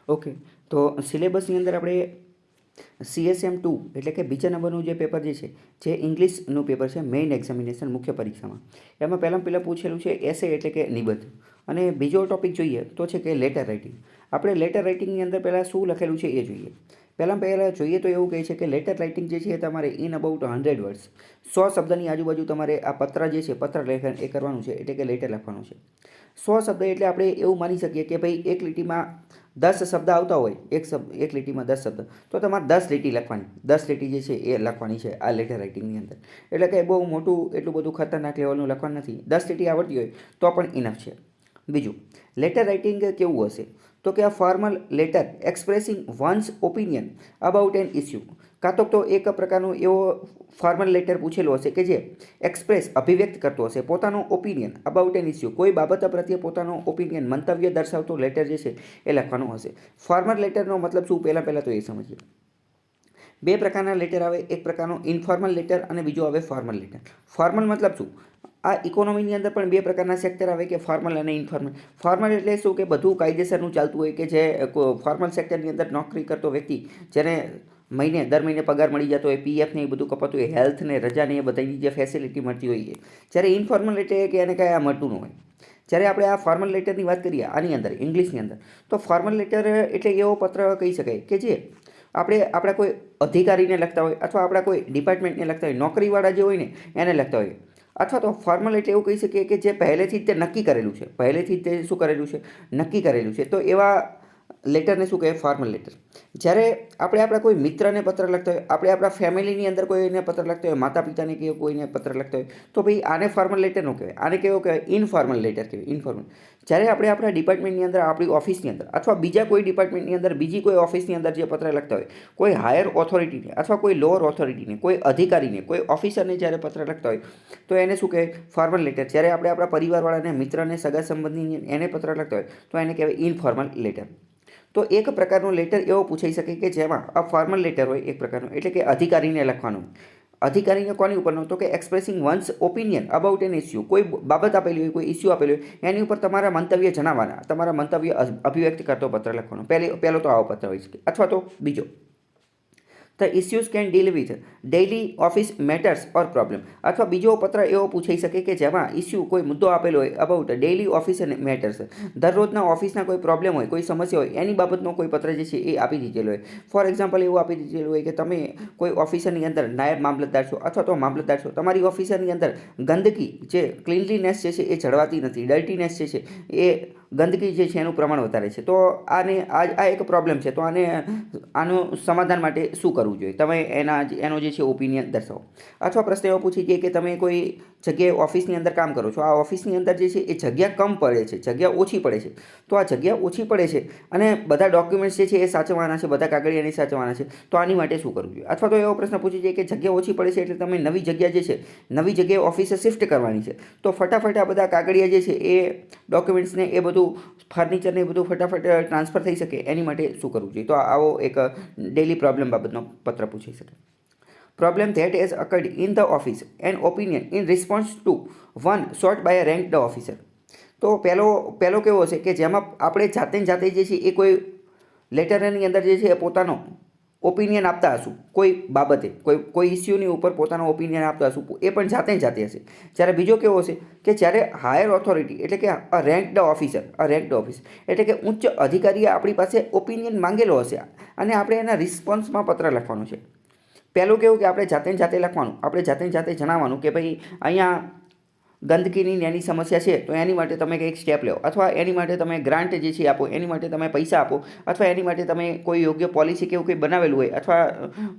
Okay, તો સિલેબસની અંદર આપણે CSM2 એટલે કે બીજા નંબરનું જે પેપર જે છે, જે ઇંગ્લિશનું પેપર છે મેઇન એક્ઝામિનેશન મુખ્ય પરીક્ષામાં, એમાં પહેલાં પૂછેલું છે એસે એટલે કે નિબંધ. અને બીજો ટોપિક જોઈએ તો છે કે લેટર રાઇટિંગ. આપણે લેટર રાઇટિંગની અંદર પહેલાં શું લખેલું છે એ જોઈએ. પહેલાં જોઈએ તો એવું કહે છે કે લેટર રાઇટિંગ જે છે તમારે ઇન અબાઉટ 100 વર્ડ્સ, 100 શબ્દની આજુબાજુ તમારે આ પત્ર જે છે પત્ર લેખન એ કરવાનું છે, એટલે કે લેટર લખવાનું છે. 100 શબ્દ એટલે આપણે એવું માની શકીએ કે ભાઈ એક લીટીમાં 10 શબ્દ આવતા હોય, એક લીટીમાં 10 શબ્દ, તો તમારે 10 લીટી લખવાની, 10 લીટી જે છે એ લખવાની છે આ લેટર રાઇટિંગની અંદર. એટલે કે બહુ મોટું એટલું બધું ખતરનાક લેવલનું લખવાનું નથી, 10 લીટી આવડતી હોય તો પણ ઇનફ છે. બીજું, લેટર રાઇટિંગ કેવું હશે તો કે આ formal letter expressing once opinion about N issue. કાં તો એક પ્રકારનો એવો ફોર્મલ લેટર પૂછેલો હશે કે જે એક્સપ્રેસ અભિવ્યક્ત કરતો હશે પોતાનો ઓપિનિયન અબાઉટ એન ઇસ્યુ, કોઈ બાબત પ્રત્યે પોતાનો ઓપિનિયન મંતવ્ય દર્શાવતો લેટર જે છે એ લખવાનો હશે. ફોર્મલ લેટરનો મતલબ શું, પહેલાં તો એ સમજીએ. બે પ્રકારના લેટર આવે, એક પ્રકારનો ઇન્ફોર્મલ લેટર અને બીજો આવે ફોર્મલ લેટર. ફોર્મલ મતલબ શું, આ ઇકોનોમીની અંદર પણ બે પ્રકારના સેક્ટર આવે કે ફોર્મલ અને ઇન્ફોર્મલ. ફોર્મલ એટલે શું કે બધું કાયદેસરનું ચાલતું હોય, કે જે ફોર્મલ સેક્ટરની અંદર નોકરી કરતો વ્યક્તિ જેને દર મહિને પગાર મળી જતો હોય, PF ને એ બધું કપાતું હોય, હેલ્થ ને રજાને એ બધાની જે ફેસિલિટી મળતી હોય. જ્યારે ઇન્ફોર્મલ એટલે કે એને કાંઈ આ મળતું ન હોય. જ્યારે આપણે આ ફોર્મલ લેટરની વાત કરીએ આની અંદર ઇંગ્લિશની અંદર, તો ફોર્મલ લેટર એટલે એવો પત્ર કહી શકાય કે જે આપણા કોઈ અધિકારીને લખતા હોય, અથવા આપણા કોઈ ડિપાર્ટમેન્ટને લખતા હોય, નોકરીવાળા જે હોય ને એને લખતા હોય. અથવા તો ફોર્મલ એટલે એવું કહી શકીએ કે જે પહેલેથી જ તે નક્કી કરેલું છે, પહેલેથી જ તે શું કરેલું છે, નક્કી કરેલું છે. તો એવા લેટરને શું કહેવાય, ફોર્મલ લેટર. જ્યારે આપણે આપણા કોઈ મિત્રને પત્ર લખતા હોય, આપણે આપણા ફેમિલીની અંદર કોઈને પત્ર લખતા હોય, માતા પિતાને કે કોઈને પત્ર લખતા હોય, તો ભાઈ આને ફોર્મલ લેટર ન કહેવાય, આને કેવો કહેવાય, ઇનફોર્મલ લેટર કહેવાય, ઇનફોર્મલ. જ્યારે આપણે આપણા ડિપાર્ટમેન્ટની અંદર, આપણી ઓફિસની અંદર, અથવા બીજા કોઈ ડિપાર્ટમેન્ટની અંદર, બીજી કોઈ ઓફિસની અંદર જે પત્ર લખતા હોય, કોઈ હાયર ઓથોરિટીને અથવા કોઈ લોઅર ઓથોરિટીને, કોઈ અધિકારીને, કોઈ ઓફિસરને જ્યારે પત્ર લખતા હોય, તો એને શું કહેવાય, ફોર્મલ લેટર. જ્યારે આપણે આપણા પરિવારવાળાને, મિત્રને, સગા સંબંધીને એને પત્ર લખતા હોય તો એને કહેવાય ઇનફોર્મલ લેટર. તો એક પ્રકારનો લેટર એવો પૂછાઈ શકે કે જેમાં આ ફોર્મલ લેટર હોય એક પ્રકારનો, એટલે કે અધિકારીને લખવાનું. અધિકારીને કોની ઉપરનો, તો કે expressing once opinion about N issue, કોઈ બાબત આપેલી હોય, કોઈ ઇસ્યુ આપેલું હોય, એની ઉપર તમારા મંતવ્ય જણાવવાના, તમારા મંતવ્ય અભિવ્યક્ત કરતો પત્ર લખવાનો. પહેલો તો આવો પત્ર હોય શકે. અથવા તો બીજો, the issues can deal with daily office matters or problem. અથવા બીજો પત્ર એવો પૂછાઈ શકે કે જેમાં ઇસ્યુ કોઈ મુદ્દો આપેલો હોય અબાઉટ ડેઇલી ઓફિસ મેટર્સ, દરરોજના ઓફિસના કોઈ પ્રોબ્લેમ હોય, કોઈ સમસ્યા હોય, એની બાબતનો કોઈ પત્ર જે છે એ આપી દીધેલો હોય. ફોર એક્ઝામ્પલ એવું આપી દીધેલું હોય કે તમે કોઈ ઓફિસરની અંદર નાયબ મામલતદાર છો અથવા તો મામલતદાર છો, તમારી ઓફિસરની અંદર ગંદકી જે ક્લીનલીનેસ જે છે એ જળવાતી નથી, ડર્ટીનેસ જે છે એ ગંદકી જે છે એનું પ્રમાણ વધારે છે. તો આ એક પ્રોબ્લેમ છે. તો આનું સમાધાન માટે શું કરવું જોઈએ, તમે એનો જે છે ઓપિનિયન દર્શાવો. અથવા પ્રશ્ન એવો પૂછી જાય કે તમે કોઈ જગ્યાએ ઓફિસની અંદર કામ કરો છો, આ ઓફિસની અંદર જે છે એ જગ્યા કમ પડે છે, જગ્યા ઓછી પડે છે. તો આ જગ્યા ઓછી પડે છે અને બધા ડોક્યુમેન્ટ્સ જે છે એ સાચવવાના છે, બધા કાગળિયાને સાચવવાના છે, તો આની માટે શું કરવું જોઈએ. અથવા તો એવો પ્રશ્ન પૂછી જાય કે જગ્યા ઓછી પડે છે એટલે તમે નવી જગ્યા જે છે, નવી જગ્યાએ ઓફિસે શિફ્ટ કરવાની છે, તો ફટાફટ આ બધા કાગળિયા જે છે એ ડોક્યુમેન્ટ્સને એ બધું ફર્નિચરને એ બધું ફટાફટ ટ્રાન્સફર થઈ શકે, એની માટે શું કરવું જોઈએ. તો આવો એક ડેઇલી પ્રોબ્લેમ બાબતનો પત્ર પૂછી શકે. Problem that has occurred in the office and opinion in response to one sought by a ranked officer. તો પહેલો કેવો હશે કે જેમાં આપણે જાતે જે છે એ કોઈ લેટરની અંદર જે છે એ પોતાનો ઓપિનિયન આપતા હશું, કોઈ બાબતે, કોઈ ઇસ્યુની ઉપર પોતાનો ઓપિનિયન આપતા હશું, એ પણ જાતે હશે. જ્યારે બીજો કેવો હશે કે જ્યારે હાયર ઓથોરિટી એટલે કે અ રેન્કડ ઓફિસર, એટલે કે ઉચ્ચ અધિકારીએ આપણી પાસે ઓપિનિયન માંગેલો હશે અને આપણે એના રિસ્પોન્સમાં પત્ર લખવાનો છે. પહેલું કેવું કે આપણે જાતે લખવાનું, આપણે જાતે જણાવવાનું કે ભાઈ અહીંયા ગંદકીની એની સમસ્યા છે, તો એની માટે તમે કંઈક સ્ટેપ લો, અથવા એની માટે તમે ગ્રાન્ટ જે છે આપો, એની માટે તમે પૈસા આપો, અથવા એની માટે તમે કોઈ યોગ્ય પોલિસી કે એવું કંઈ બનાવેલું હોય અથવા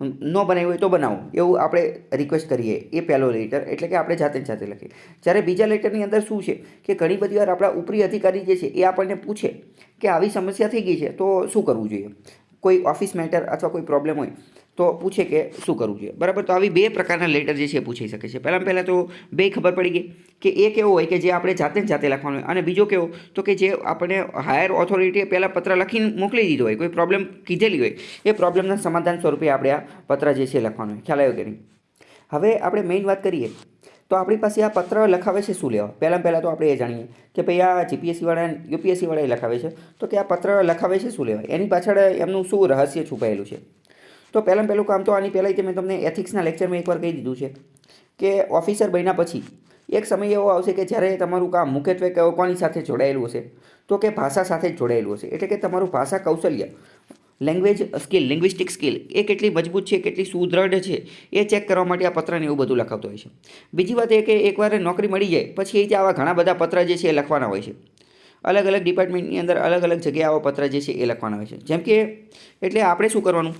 ન બનાવ્યું હોય તો બનાવો, એવું આપણે રિક્વેસ્ટ કરીએ. એ પહેલો લેટર, એટલે કે આપણે જાતે લખીએ. જ્યારે બીજા લેટરની અંદર શું છે કે ઘણી બધી વાર આપણા ઉપરી અધિકારી જે છે એ આપણને પૂછે કે આવી સમસ્યા થઈ ગઈ છે તો શું કરવું જોઈએ, કોઈ ઓફિસ મેટર અથવા કોઈ પ્રોબ્લેમ હોય તો પૂછે કે શું કરવું જોઈએ. બરાબર. તો આવી બે પ્રકારના લેટર જે છે એ પૂછી શકે છે. પહેલાં તો બે ખબર પડી ગઈ કે એક એવો હોય કે જે આપણે જાતે લખવાનું હોય, અને બીજો કેવો તો કે જે આપણે હાયર ઓથોરિટીએ પહેલાં પત્ર લખીને મોકલી દીધો હોય, કોઈ પ્રોબ્લેમ કીધેલી હોય, એ પ્રોબ્લેમના સમાધાન સ્વરૂપે આપણે આ પત્ર જે છે લખવાનું હોય. ખ્યાલ આવ્યો કે નહીં? હવે આપણે મેઇન વાત કરીએ તો આપણી પાસે આ પત્ર લખાવે છે શું લેવા? પહેલાં તો આપણે એ જાણીએ કે ભાઈ આ જીપીએસસીવાળા યુપીએસસીવાળા એ લખાવે છે તો કે આ પત્ર લખાવે છે શું લેવા? એની પાછળ એમનું શું રહસ્ય છુપાયેલું છે? તો પહેલું કામ તો આની પહેલાં મેં તમને એથિક્સના લેક્ચરમાં એકવાર કહી દીધું છે કે ઓફિસર બન્યા પછી એક સમય એવો આવશે કે જ્યારે તમારું કામ મુખ્યત્વે કોની સાથે જોડાયેલું હશે? તો કે ભાષા સાથે જ જોડાયેલું હશે. એટલે કે તમારું ભાષા કૌશલ્ય, લેંગ્વેજ સ્કિલ, લિંગ્વિસ્ટિક સ્કિલ એ કેટલી મજબૂત છે, કેટલી સુદૃઢ છે એ ચેક કરવા માટે આ પત્રને એવું બધું લખાવતો હોય છે. બીજી વાત એ કે એકવાર નોકરી મળી જાય પછી એ રીતે આવા ઘણા બધા પત્ર જે છે એ લખવાના હોય છે. અલગ અલગ ડિપાર્ટમેન્ટની અંદર અલગ અલગ જગ્યાએ આવા પત્ર જે છે એ લખવાના હોય છે. જેમ કે એટલે આપણે શું કરવાનું?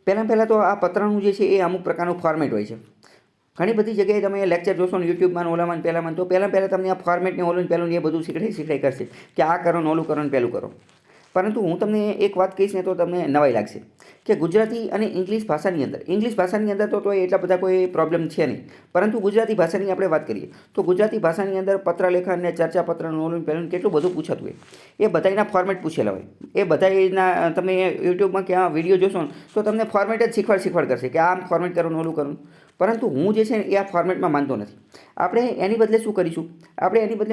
પહેલાં તો આ પત્રનું જે છે એ અમુક પ્રકારનું ફોર્મેટ હોય છે. ઘણી બધી જગ્યાએ તમે લેક્ચર જોશો ને યુટ્યુબમાં ઓલામાં પહેલાં તો પહેલાં તમને આ ફોર્મેટને ઓલું પહેલું એ બધું શીખડાઈ કરશે કે આ કરો ને ઓલું કરો ને પહેલું કરો. પરંતુ હું તમને એક વાત કહીશ ને તો તમને નવાઈ લાગશે કે ગુજરાતી અને ઇંગ્લિશ ભાષાની અંદર તો એટલા બધા કોઈ પ્રોબ્લેમ છે નહીં. પરંતુ ગુજરાતી ભાષાની આપણે વાત કરીએ તો ગુજરાતી ભાષાની અંદર પત્રલેખન ને ચર્ચા પત્રનું ઓલું પહેલું કેટલું બધું પૂછાતું હોય. એ બધાના ફોર્મેટ પૂછેલા હોય. એ બધાના તમે યુટ્યુબમાં ક્યાં વિડીયો જોશો ને તો તમને ફોર્મેટ જ શીખવાડ કરશે કે આમ ફોર્મેટ કરો ને ઓલું કરવું. પરંતુ હું જે છે ને એ આ ફોર્મેટમાં માનતો નથી. આપણે એની બદલે શું કરીશું?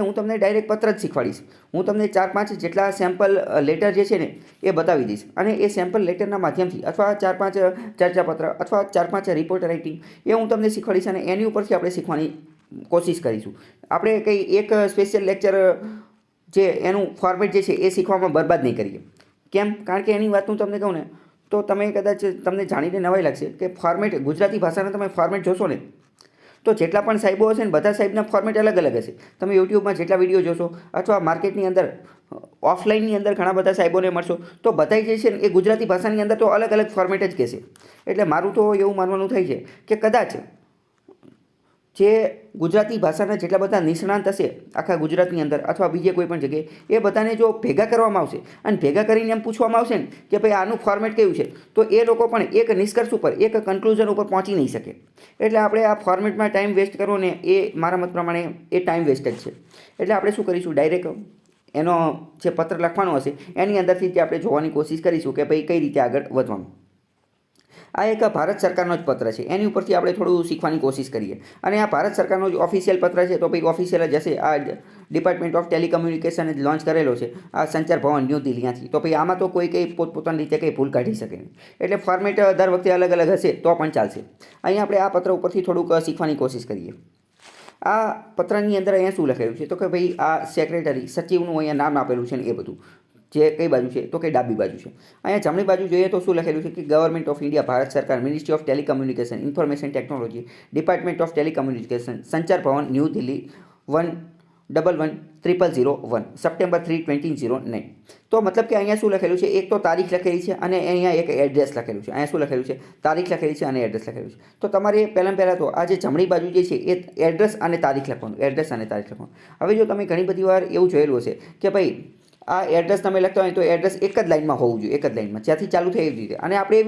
હું તમને ડાયરેક્ટ પત્ર જ શીખવાડીશ. હું તમને 4-5 જેટલા સેમ્પલ લેટર જે છે ને એ બતાવી દઈશ અને એ સેમ્પલ લેટરના માધ્યમથી અથવા 4-5 ચર્ચાપત્ર અથવા 4-5 રિપોર્ટ રાઇટિંગ એ હું તમને શીખવાડીશ અને એની ઉપરથી આપણે શીખવાની કોશિશ કરીશું. આપણે કંઈ એક સ્પેશિયલ લેક્ચર જે એનું ફોર્મેટ જે છે એ શીખવામાં બરબાદ નહીં કરીએ. કેમ? કારણ કે એની વાત હું તમને કહું ને તો તમે કદાચ તમને જાણીને નવાઈ લાગશે કે ફોર્મેટ ગુજરાતી ભાષાના તમે ફોર્મેટ જોશો ને તો જેટલા પણ સાહેબો હશે ને બધા સાહેબના ફોર્મેટ અલગ અલગ હશે. તમે યુટ્યુબમાં જેટલા વિડીયો જોશો અથવા માર્કેટની અંદર ઓફલાઈનની અંદર ઘણા બધા સાહેબોને મળશો તો બધા જે છે ને એ ગુજરાતી ભાષાની અંદર તો અલગ અલગ ફોર્મેટ જ કહેશે. એટલે મારું તો એવું માનવાનું થાય છે કે કદાચ જે ગુજરાતી ભાષાના જેટલા બધા નિષ્ણાંત હશે આખા ગુજરાતની અંદર અથવા બીજે કોઈ પણ જગ્યાએ એ બધાને જો ભેગા કરવામાં આવશે અને ભેગા કરીને એમ પૂછવામાં આવશે ને કે ભાઈ આનું ફોર્મેટ કેવું છે તો એ લોકો પણ એક નિષ્કર્ષ ઉપર એક કન્ક્લુઝન ઉપર પહોંચી નહીં શકે. એટલે આપણે આ ફોર્મેટમાં ટાઈમ વેસ્ટ કરવો ને એ મારા મત પ્રમાણે એ ટાઈમ વેસ્ટ જ છે. એટલે આપણે શું કરીશું? ડાયરેક્ટ એનો જે પત્ર લખવાનો હશે એની અંદરથી જ આપણે જોવાની કોશિશ કરીશું કે ભાઈ કઈ રીતે આગળ વધવાનું. આ એક ભારત સરકારનો જ પત્ર છે. એની ઉપરથી આપણે થોડું શીખવાની કોશિશ કરીએ. અને આ ભારત સરકારનો જ ઓફિશિયલ પત્ર છે તો ભાઈ ઓફિશિયલ જ હશે. આ ડિપાર્ટમેન્ટ ઓફ ટેલિકમ્યુનિકેશન જ લોન્ચ કરેલો છે આ સંચાર ભવન ન્યૂ દિલ્હીથી. તો ભાઈ આમાં તો કોઈ કંઈ પોતપોતાની રીતે કંઈ ભૂલ કાઢી શકે નહીં. એટલે ફોર્મેટ દર વખતે અલગ અલગ હશે તો પણ ચાલશે. અહીંયા આપણે આ પત્ર ઉપરથી થોડુંક શીખવાની કોશિશ કરીએ. આ પત્રની અંદર અહીંયા શું લખેલું છે તો કે ભાઈ આ સેક્રેટરી સચિવનું અહીંયા નામ આપેલું છે ને એ બધું જે કઈ બાજુ છે તો કે ડાબી બાજુ છે. અહીંયા જમણી બાજુ જોઈએ તો શું લખેલું છે કે ગવર્મેન્ટ ઓફ ઇન્ડિયા ભારત સરકાર ministry of telecommunication information technology department of telecommunication સંચાર ભવન ન્યૂ દિલ્હી 1110001 સપ્ટેમ્બર 3, 2009. તો મતલબ કે અહીંયા શું લખેલું છે? એક તો તારીખ લખેલી છે અને અહીંયા એક એડ્રેસ લખેલું છે. અહીંયા શું લખેલું છે? તારીખ લખેલી છે અને એડ્રેસ લખેલું છે. તો તમારે પહેલાં તો આ જે જમણી બાજુ જે છે એ એડ્રેસ અને તારીખ લખવાનું. હવે જો તમે ઘણી બધી વાર એવું જોયેલું હશે કે ભાઈ આ એડ્રેસ તમે લખતા હોય તો એડ્રેસ એક જ લાઇનમાં હોવું જોઈએ, એક જ લાઇનમાં જ્યાંથી ચાલુ થાય એવી રીતે. અને આપણે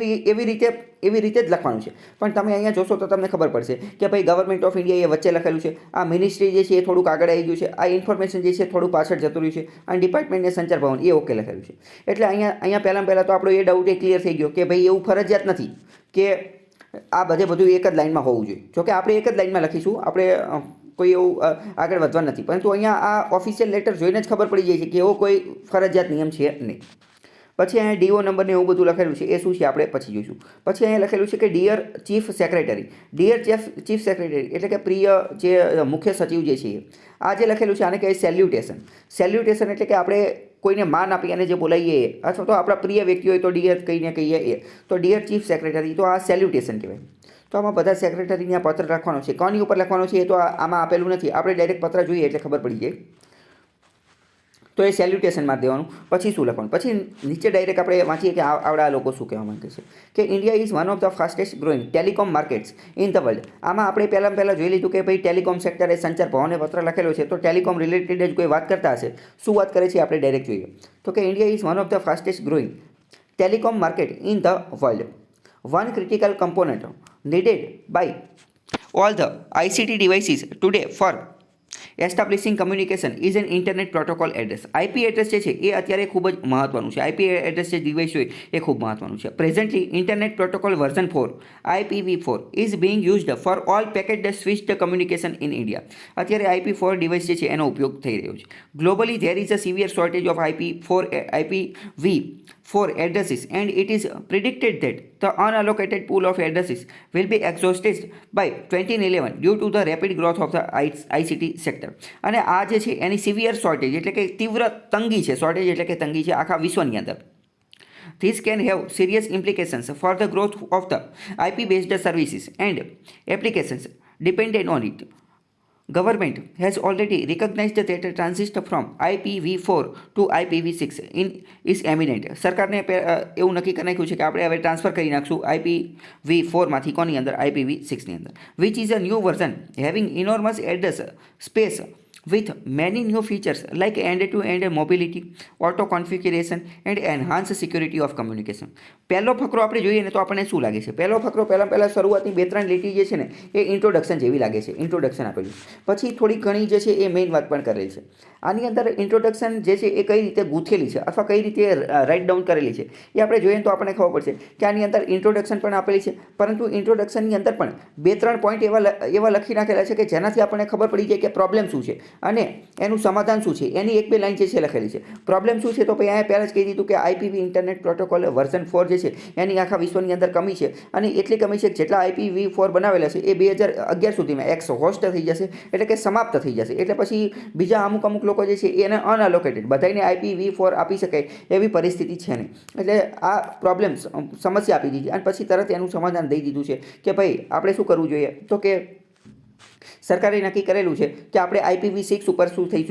એવી રીતે જ લખવાનું છે. પણ તમે અહીંયા જોશો તો તમને ખબર પડશે કે ભાઈ ગવર્મેન્ટ ઓફ ઇન્ડિયા એ વચ્ચે લખેલું છે, આ મિનિસ્ટ્રી જે છે એ થોડુંક આગળ આવી ગયું છે, આ ઇન્ફોર્મેશન જે છે થોડું પાછળ જતું રહ્યું છે અને ડિપાર્ટમેન્ટને સંચાર ભવન એ ઓકે લખેલું છે. એટલે અહીંયા પહેલાં તો આપણો એ ડાઉટ એ ક્લિયર થઈ ગયો કે ભાઈ એવું ફરજિયાત નથી કે આ બધું એક જ લાઇનમાં હોવું જોઈએ. જોકે આપણે એક જ લાઇનમાં લખીશું, આપણે કોઈ એવું આગળ વધવા નથી. પરંતુ અહીંયા આ ઓફિશિયલ લેટર જોઈને જ ખબર પડી જાય છે કે એવો કોઈ ફરજિયાત નિયમ છે નહીં. પછી અહીંયા ડીઓ નંબરને એવું બધું લખેલું છે એ શું છે આપણે પછી જોઈશું. પછી અહીંયા લખેલું છે કે ડિયર ચીફ સેક્રેટરી એટલે કે પ્રિય જે મુખ્ય સચિવ જે છે આ જે લખેલું છે આને કહેવાય સેલ્યુટેશન એટલે કે આપણે કોઈને માન આપી અને જે બોલાવીએ અથવા તો આપણા પ્રિય વ્યક્તિ હોય તો ડિયર કહીને કહીએ એ તો ડિયર ચીફ સેક્રેટરી તો આ સેલ્યુટેશન કહેવાય. તો આમાં બધા સેક્રેટરીને આ પત્ર લખવાનો છે. કોની ઉપર લખવાનો છે એ તો આમાં આપેલું નથી. આપણે ડાયરેક્ટ પત્ર જોઈએ એટલે ખબર પડી જાય. તો એ સેલ્યુટેશન મારી દેવાનું. પછી શું લખવાનું? પછી નીચે ડાયરેક્ટ આપણે વાંચીએ કે આવડા લોકો શું કહેવા માંગે છે કે India is one of the fastest growing telecom markets in the world. આમાં આપણે પહેલાં જોઈ લીધું કે ભાઈ ટેલિકોમ સેક્ટરે સંચાર ભવને પત્ર લખેલો છે તો ટેલિકોમ રિલેટેડ જ કોઈ વાત કરતા હશે. શું વાત કરે છે આપણે ડાયરેક્ટ જોઈએ તો કે India is one of the fastest growing telecom market in the world. One critical component needed by all the ICT devices today for એસ્ટાબ્લિશિંગ communication is an internet protocol address. IP address જે છે એ અત્યારે ખૂબ જ મહત્વનું છે. IP address જે device હોય એ ખૂબ મહત્વનું છે. Presently internet protocol version 4 IPv4 is being used for all packet switched communication in India. અત્યારે IP4 ડિવાઇસ જે છે એનો ઉપયોગ થઈ રહ્યો છે. Globally there is a severe shortage of IPv4 addresses, and it is predicted that the unallocated pool of addresses will be exhausted by 2011 due to the rapid growth of the ICT sector. અને આ જે છે એની severe shortage એટલે કે તીવ્ર તંગી છે. Shortage એટલે કે તંગી છે આખા વિશ્વની અંદર. This can have serious implications for the growth of the IP-based services and applications dependent on it. Government has already recognized that the transition from IPv4 to IPv6 is imminent. સરકારને એવું નક્કી કરી નાખ્યું છે કે આપણે હવે ટ્રાન્સફર કરી નાખશું IPv4માંથી કોની અંદર IPv6ની અંદર, which is a new version having enormous address space with many new features like end-to-end mobility, auto configuration and enhanced security of communication. પહેલો ફકરો આપણે જોઈએ ને તો આપણને શું લાગે છે? પહેલો ફકરો પહેલાં શરૂઆતની 2-3 લીટી જે છે ને એ ઇન્ટ્રોડક્શન જેવી લાગે છે. ઇન્ટ્રોડક્શન આપેલું, પછી થોડી ઘણી જે છે એ મેઇન વાત પણ કરેલી છે. આની અંદર ઇન્ટ્રોડક્શન જે છે એ કઈ રીતે ગૂંથેલી છે અથવા કઈ રીતે રાઇટ ડાઉન કરેલી છે એ આપણે જોઈએ તો આપણને ખબર પડશે કે આની અંદર ઇન્ટ્રોડક્શન પણ આપેલી છે, પરંતુ ઇન્ટ્રોડક્શનની અંદર પણ 2-3 પોઈન્ટ એવા લખી નાખેલા છે કે જેનાથી આપણને ખબર પડી જાય કે પ્રોબ્લેમ શું છે અને એનું સમાધાન શું છે. એની 1-2 લાઈન જે છે લખેલી છે. પ્રોબ્લેમ શું છે તો ભાઈ અહીંયા પહેલાં જ કહી દીધું કે આઈપીવી ઇન્ટરનેટ પ્રોટોકોલ વર્ઝન 4 જે છે એની આખા વિશ્વની અંદર કમી છે, અને એટલી કમી છે કે જેટલા IPv4 બનાવેલા છે એ 2011 સુધીમાં એક્સહોસ્ટ થઈ જશે, એટલે કે સમાપ્ત થઈ જશે. એટલે પછી બીજા અમુક લોકો જે છે એને અનઅલોકેટેડ બધાને IPv4 આપી શકાય એવી પરિસ્થિતિ છે નહીં. એટલે આ પ્રોબ્લેમ સમસ્યા આપી દીધી અને પછી તરત એનું સમાધાન દઈ દીધું છે કે ભાઈ આપણે શું કરવું જોઈએ. તો કે સરકારે નક્કી કરેલું છે કે આપણે IPv6 ઉપર શું થઈ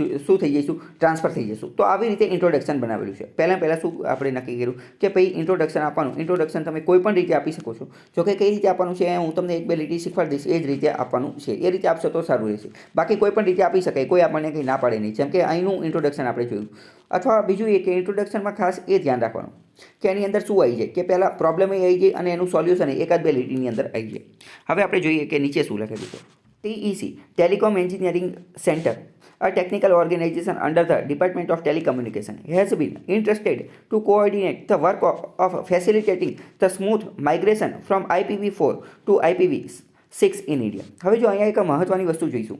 જઈશું, ટ્રાન્સફર થઈ જઈશું. તો આવી રીતે ઇન્ટ્રોડક્શન બનાવેલું છે. પહેલાં શું આપણે નક્કી કર્યું કે ભાઈ ઇન્ટ્રોડક્શન આપવાનું. ઇન્ટ્રોડક્શન તમે કોઈ પણ રીતે આપી શકો છો. જો કે કઈ રીતે આપવાનું છે હું તમને 1-2 લીટી શીખવાડી દઈશ. એ જ રીતે આપવાનું છે. એ રીતે આપશો તો સારું રહેશે. બાકી કોઈ પણ રીતે આપી શકાય, કોઈ આપણને કંઈ ના પાડે નહીં. જેમ કે અહીંનું ઇન્ટ્રોડક્શન આપણે જોયું. અથવા બીજું એ કે ઇન્ટ્રોડક્શનમાં ખાસ એ ધ્યાન રાખવાનું કે એની અંદર શું આવી જાય, કે પહેલાં પ્રોબ્લેમ આવી જાય અને એનું સોલ્યુશન 1-2 લીટીની અંદર આવી જાય. હવે આપણે જોઈએ કે નીચે શું લખેલું છે. TEC, Telecom Engineering Center, a technical organization under the Department of Telecommunication, has been interested to coordinate the work of facilitating the smooth migration from IPv4 to IPv6 in India. હવે જો અહીંયા એક મહત્ત્વની વસ્તુ જોઈશું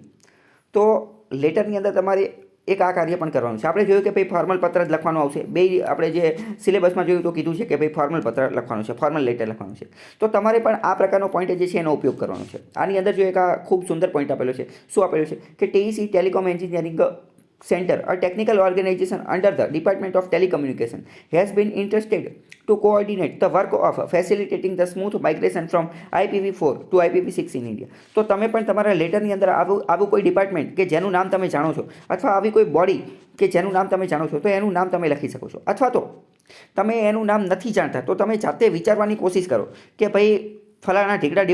તો લેટરની અંદર તમારે એક આ કાર્ય પણ કરવાનું છે. આપણે જોયું કે ભાઈ ફોર્મલ પત્ર જ લખવાનું આવશે. બે આપણે જે સિલેબસમાં જોયું તો કીધું છે કે ભાઈ ફોર્મલ પત્ર લખવાનું છે, ફોર્મલ લેટર લખવાનું છે. તો તમારે પણ આ પ્રકારનો પોઈન્ટ જે છે એનો ઉપયોગ કરવાનો છે. આની અંદર જો એક આ ખૂબ સુંદર પોઈન્ટ આપેલો છે. શું આપેલું છે કે TEC telecom engineering Center, a technical organization under the Department of Telecommunication, has been interested to coordinate the work of facilitating the smooth migration from IPv4 to IPv6 in India. તો તમે પણ તમારા લેટરની અંદર આવું કોઈ ડિપાર્ટમેન્ટ કે જેનું નામ તમે જાણો છો અથવા આવી કોઈ બોડી કે જેનું નામ તમે જાણો છો તો એનું નામ તમે લખી શકો છો. અથવા તો તમે એનું નામ નથી જાણતા તો તમે જાતે વિચારવાની કોશિશ કરો કે ભાઈ ફલાણા ઢીકડા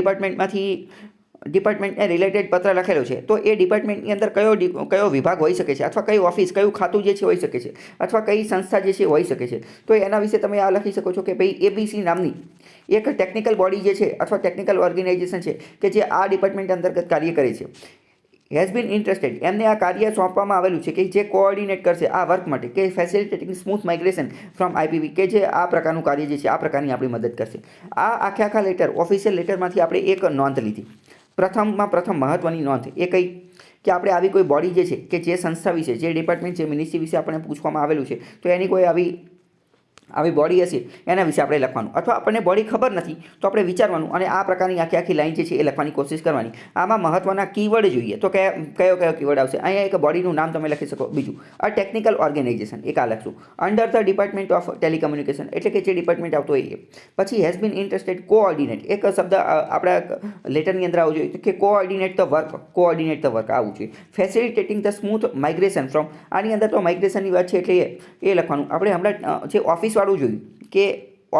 ડિપાર્ટમેન્ટને રિલેટેડ પત્ર લખેલો છે તો એ ડિપાર્ટમેન્ટની અંદર કયો વિભાગ હોઈ શકે છે, અથવા કઈ ઓફિસ, કયું ખાતું જે છે હોઈ શકે છે, અથવા કઈ સંસ્થા જે છે હોઈ શકે છે. તો એના વિશે તમે આ લખી શકો છો કે ભાઈ ABC નામની એક ટેકનિકલ બોડી જે છે અથવા ટેકનિકલ ઓર્ગેનાઇઝેશન છે કે જે આ ડિપાર્ટમેન્ટ અંતર્ગત કાર્ય કરે છે. હેઝ બીન ઇન્ટરેસ્ટેડ, એમને આ કાર્ય સોંપવામાં આવેલું છે કે જે કોઓર્ડિનેટ કરશે આ વર્ક માટે, કે ફેસિલિટેટિંગ સ્મૂથ માઇગ્રેશન ફ્રોમ IPv, કે જે આ પ્રકારનું કાર્ય જે છે આ પ્રકારની આપણી મદદ કરશે. આ આખા લેટર, ઓફિશિયલ લેટરમાંથી આપણે એક નોંધ લીધી. પ્રથમ મહત્ત્વની નોંધ એ કઈ કે આપણે આવી કોઈ બોડી જે છે કે જે સંસ્થા વિશે, જે ડિપાર્ટમેન્ટ, જે મિનિસ્ટ્રી વિશે આપણે પૂછવામાં આવેલું છે તો એની કોઈ આવી બોડી હશે એના વિશે આપણે લખવાનું. અથવા આપણને બોડી ખબર નથી તો આપણે વિચારવાનું અને આ પ્રકારની આખી લાઈન જે છે એ લખવાની કોશિશ કરવાની. આમાં મહત્ત્વના કીવર્ડ જોઈએ તો કયો કીવર્ડ આવશે. અહીંયા એક બોડીનું નામ તમે લખી શકો. બીજું અ ટેકનિકલ ઓર્ગેનાઇઝેશન, એક આ લખશું. Under the department of telecommunication, એટલે કે જે ડિપાર્ટમેન્ટ આવતો હોય એ. પછી હેઝ બીન ઇન્ટરેસ્ટેડ કોઓર્ડિનેટ, એક શબ્દ આપણા લેટરની અંદર આવવું જોઈએ કે કોઓર્ડિનેટ ધ વર્ક આવવું જોઈએ. ફેસિલિટેટિંગ ધ સ્મૂથ માઇગ્રેશન ફ્રોમ, આની અંદર તો માઇગ્રેશનની વાત છે એટલે એ લખવાનું. આપણે હમણાં જે ઓફિસ વાળું જોયું કે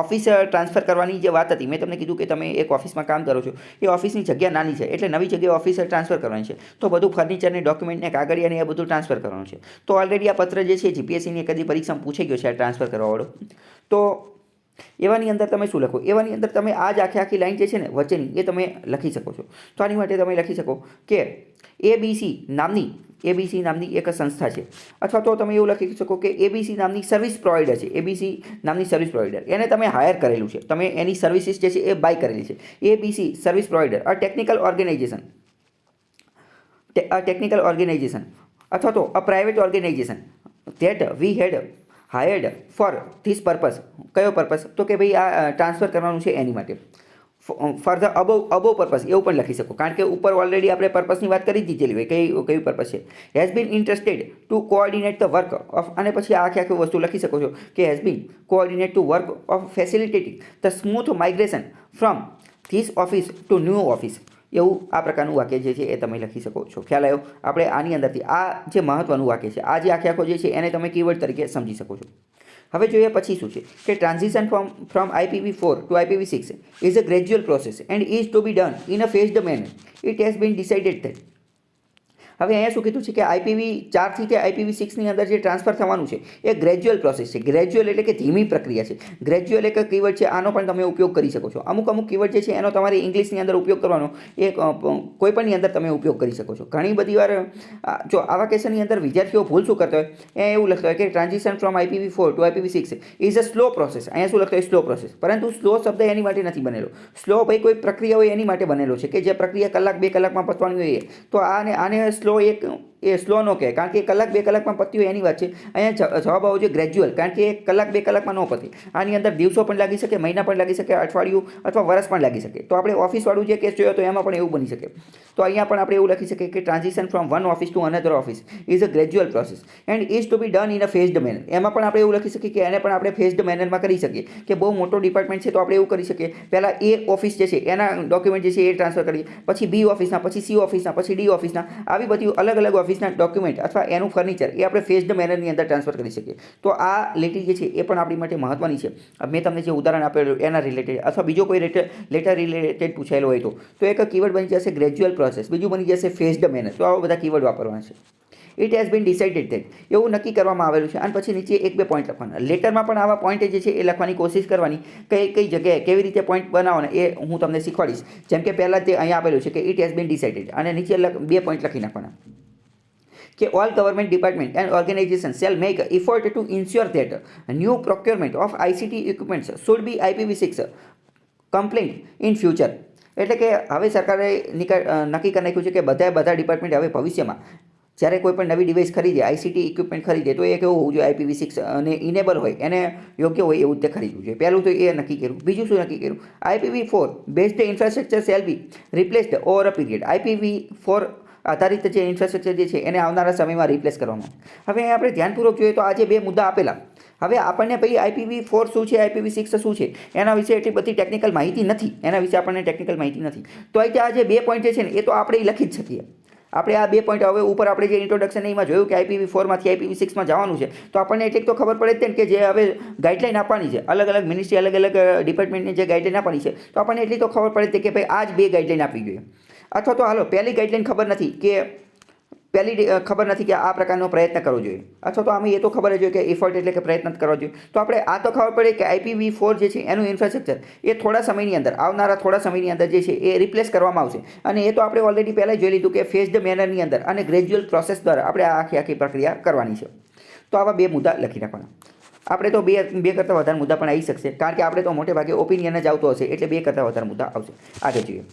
ઓફિસ ટ્રાન્સફર કરવાની જે વાત હતી, મેં તમને કીધું કે તમે એક ઓફિસમાં કામ કરો છો, એ ઓફિસની જગ્યા નાની છે એટલે નવી જગ્યાએ ઓફિસ ટ્રાન્સફર કરવાની છે તો બધું ફર્નિચરને, ડોક્યુમેન્ટને, કાગળિયાને એ બધું ટ્રાન્સફર કરવાનું છે. તો ઓલરેડી આ પત્ર જે છે GPSCની કદી પરીક્ષામાં પૂછાઈ ગયો છે આ ટ્રાન્સફર કરવાવાળો. તો એવાની અંદર તમે શું લખો? એવાની અંદર તમે આ જ આખી લાઈન જે છે ને વચ્ચેની એ તમે લખી શકો છો. તો આની માટે તમે લખી શકો કે એબીસી નામની એક સંસ્થા છે, અથવા તો તમે એવું લખી શકો કે એબીસી નામની સર્વિસ પ્રોવાઈડર છે. એબીસી નામની સર્વિસ પ્રોવાઈડર, એને તમે હાયર કરેલું છે, તમે એની સર્વિસીસ જે છે એ બાય કરેલી છે. ABC service provider, a technical organisation અથવા તો a private organisation that we had hired for this purpose. કયો પર્પઝ? તો કે ભાઈ આ ટ્રાન્સફર કરવાનું છે એની માટે. ફોર ધ અબોવ પર્પઝ એવું પણ લખી શકો, કારણ કે ઉપર ઓલરેડી આપણે પર્પઝની વાત કરી દીધેલી હોય કયું પર્પઝ છે. Has been interested to coordinate the work of, અને પછી આખી વસ્તુ લખી શકો છો કે has been coordinate to work of facilitating the smooth migration from this office to new office. એવું આ પ્રકારનું વાક્ય જે છે એ તમે લખી શકો છો. ખ્યાલ આવ્યો? આપણે આની અંદરથી આ જે મહત્વનું વાક્ય છે, આ જે આખો જે છે એને તમે કીવર્ડ તરીકે સમજી શકો છો. હવે જોઈએ પછી શું છે કે transition from IPv4 to IPv6 is a gradual process and is to be done in a phased manner. It has been decided that. હવે અહીંયા શું કીધું છે કે IPv4 થી તે IPv6ની અંદર જે ટ્રાન્સફર થવાનું છે એ ગ્રેજ્યુઅલ પ્રોસેસ છે. ગ્રેજ્યુઅલ એટલે કે ધીમી પ્રક્રિયા છે. ગ્રેજ્યુઅલ એક કીવર્ડ છે, આનો પણ તમે ઉપયોગ કરી શકો છો. અમુક કીવર્ડ જે છે એનો તમારે ઇંગ્લિશની અંદર ઉપયોગ કરવાનો, એ કોઈ પણની અંદર તમે ઉપયોગ કરી શકો છો. ઘણી બધી વાર જો આવા કેસની અંદર વિદ્યાર્થીઓ ભૂલ શું કરતા હોય, એ એવું લખતા હોય કે transition from IPv4 to IPv6 is a slow process. અહીંયા શું લખતા હોય? Slow process. પરંતુ સ્લો શબ્દ એની માટે નથી બનેલો. સ્લો ભાઈ કોઈ પ્રક્રિયા હોય એની માટે બનેલો છે કે જે પ્રક્રિયા કલાક 2 કલાકમાં પતવાની હોય. તો આને સ્લો એ સ્લો ન કહે, કારણ કે કલાક 2 કલાકમાં પતી હોય એની વાત છે. અહીંયા જવાબ આવવો જોઈએ ગ્રેજ્યુઅલ, કારણ કે કલાક 2 કલાકમાં ન પતે. આની અંદર દિવસો પણ લાગી શકે, મહિના પણ લાગી શકે, અઠવાડિયું અથવા વર્ષ પણ લાગી શકે. તો આપણે ઓફિસવાળું જે કેસ જોયો તો એમાં પણ એવું બની શકે. તો અહીંયા પણ આપણે એવું લખી શકીએ કે transition from one office to another office is a gradual process and is to be done in a phased manner. એમાં પણ આપણે એવું લખી શકીએ કે એને પણ આપણે ફેઝડ મેનરમાં કરી શકીએ, કે બહુ મોટો ડિપાર્ટમેન્ટ છે તો આપણે એવું કરી શકીએ, પહેલાં એ ઓફિસ જે છે એના ડોક્યુમેન્ટ જે છે એ ટ્રાન્સફર કરીએ, પછી બી ઓફિસના, પછી સી ઓફિસના, પછી ડી ઓફિસના, આવી બધી અલગ અલગ ઓફિસના ડોક્યુમેન્ટ અથવા એનું ફર્નિચર એ આપણે ફેઝડ મેનરની અંદર ટ્રાન્સફર કરી શકીએ. તો આ લીટી જે છે એ પણ આપણી માટે મહત્વની છે. મેં તમને જે ઉદાહરણ આપેલું એના રિલેટેડ અથવા બીજો કોઈ લેટર રિલેટેડ પૂછાયેલો હોય તો એક કીવર્ડ બની જશે ગ્રેજ્યુઅલ પ્રોસેસ, બીજું બની જશે ફેઝડ મેનર. તો આવા બધા કીવર્ડ વાપરવાના છે. It has been decided that, એવું નક્કી કરવામાં આવેલું છે. અને પછી નીચે 1-2 પોઈન્ટ લખવાના. લેટરમાં પણ આવા પોઈન્ટ જે છે એ લખવાની કોશિશ કરવાની. કઈ જગ્યાએ કેવી રીતે પોઈન્ટ બનાવવાના એ હું તમને શીખવાડીશ. જેમ કે પહેલાં તે અહીંયા આપેલું છે કે ઇટ હેઝ બીન ડિસાઇડેડ, અને નીચે 2 પોઈન્ટ લખી નાખવાના કે all government department and organisation shall make effort to ensure that new procurement of ICT equipments should be IPv6 compliant in future. એટલે કે હવે સરકારે નક્કી કરી નાખ્યું છે કે બધા ડિપાર્ટમેન્ટ હવે ભવિષ્યમાં જ્યારે કોઈ પણ નવી ડિવાઇસ ખરીદે, ICT ઇક્વિપમેન્ટ ખરીદે, તો એ કેવું હોવું જોઈએ? IPv6 અને ઇનેબલ હોય, એને યોગ્ય હોય એવું તે ખરીદવું જોઈએ. પહેલું તો એ નક્કી કર્યું. બીજું શું નક્કી કર્યું? IPv4 based infrastructure shall be replaced over a period. IPv4 આધારિત જે ઇન્ફ્રાસ્ટ્રક્ચર જે છે એને આવનારા સમયમાં રિપ્લેસ કરવામાં. હવે આપણે ધ્યાનપૂર્વક જોઈએ તો આજે 2 મુદ્દા આપેલા. હવે આપણને ભાઈ IPv4 શું છે, IPv6 શું છે, એના વિશે એટલી બધી ટેકનિકલ માહિતી નથી. તો આ જે 2 પોઈન્ટ છે ને એ તો આપણે લખી જ શકીએ. આપણે આ 2 પોઈન્ટ હવે ઉપર આપણે જે ઇન્ટ્રોડક્શન એમાં જોયું કે IPv4માંથી IPv6માં જવાનું છે, તો આપણને એટલી તો ખબર પડે જ કે જે હવે ગાઈડલાઈન આપવાની છે, અલગ અલગ મિનિસ્ટ્રી, અલગ અલગ ડિપાર્ટમેન્ટની જે ગાઈડલાઈન આપવાની છે, તો આપણને એટલી તો ખબર પડે કે ભાઈ આ જ 2 ગાઈડલાઈન આપવી જોઈએ. અથવા તો હાલો પહેલી ગાઈડલાઈન ખબર નથી કે આ પ્રકારનો પ્રયત્ન કરવો જોઈએ, અથવા તો આમાં એ તો ખબર જ હોય કે એફર્ટ એટલે કે પ્રયત્ન કરવો જોઈએ. તો આપણે આ તો ખબર પડે કે IPv4 જે છે એનું ઇન્ફ્રાસ્ટ્રક્ચર એ આવનારા થોડા સમયની અંદર જે છે એ રિપ્લેસ કરવામાં આવશે. અને એ તો આપણે ઓલરેડી પહેલાં જોઈ લીધું કે ફેઝડ મેનરની અંદર અને ગ્રેજ્યુઅલ પ્રોસેસ દ્વારા આપણે આ આખી પ્રક્રિયા કરવાની છે. તો આવા 2 મુદ્દા લખી રાખવાના. આપણે તો બે કરતાં વધારે મુદ્દા પણ આવી શકશે, કારણ કે આપણે તો મોટે ભાગે ઓપિનિયન જ આવતો હશે, એટલે 2 કરતાં વધારે મુદ્દા આવશે. આગળ જોઈએ.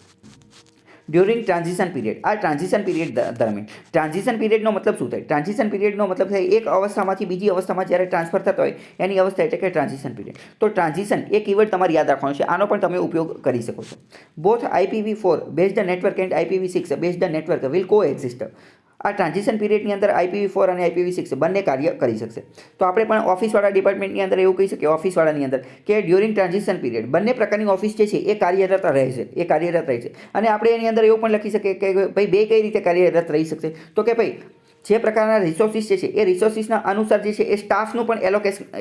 During transition period. આ ટ્રાન્ઝિશન પીરિયડ દરમિયાન, ટ્રાન્ઝિશન પીરિયડનો મતલબ શું થાય? ટ્રાન્ઝિશન પીરિયડનો મતલબ થાય એક અવસ્થામાંથી બીજી અવસ્થામાં જ્યારે ટ્રાન્સફર થતો હોય એની અવસ્થા એટલે કે ટ્રાન્ઝિશન પીરિયડ. તો ટ્રાન્ઝિશન એ કીવર્ડ તમારે યાદ રાખવાનો છે. આનો પણ તમે ઉપયોગ કરી શકો છો. Both IPv4 based network and IPv6 based network will કો એક્ઝિસ્ટ. આ ટ્રાન્ઝિશન પીરિયડની અંદર IPv4 અને IPv6 બંને કાર્ય કરી શકશે. તો આપણે પણ ઓફિસવાળા ડિપાર્ટમેન્ટની અંદર એવું કહી શકીએ, ઓફિસવાળાની અંદર, કે ડ્યુરિંગ ટ્રાન્ઝિશન પીરિયડ બંને પ્રકારની ઓફિસ જે છે એ કાર્યરત રહે છે. અને આપણે એની અંદર એવું પણ લખી શકીએ કે ભાઈ 2 કઈ રીતે કાર્યરત રહી શકશે? તો કે ભાઈ જે પ્રકારના રિસોર્સિસ જે છે એ રિસોર્સિસના અનુસાર જે છે એ સ્ટાફનું પણ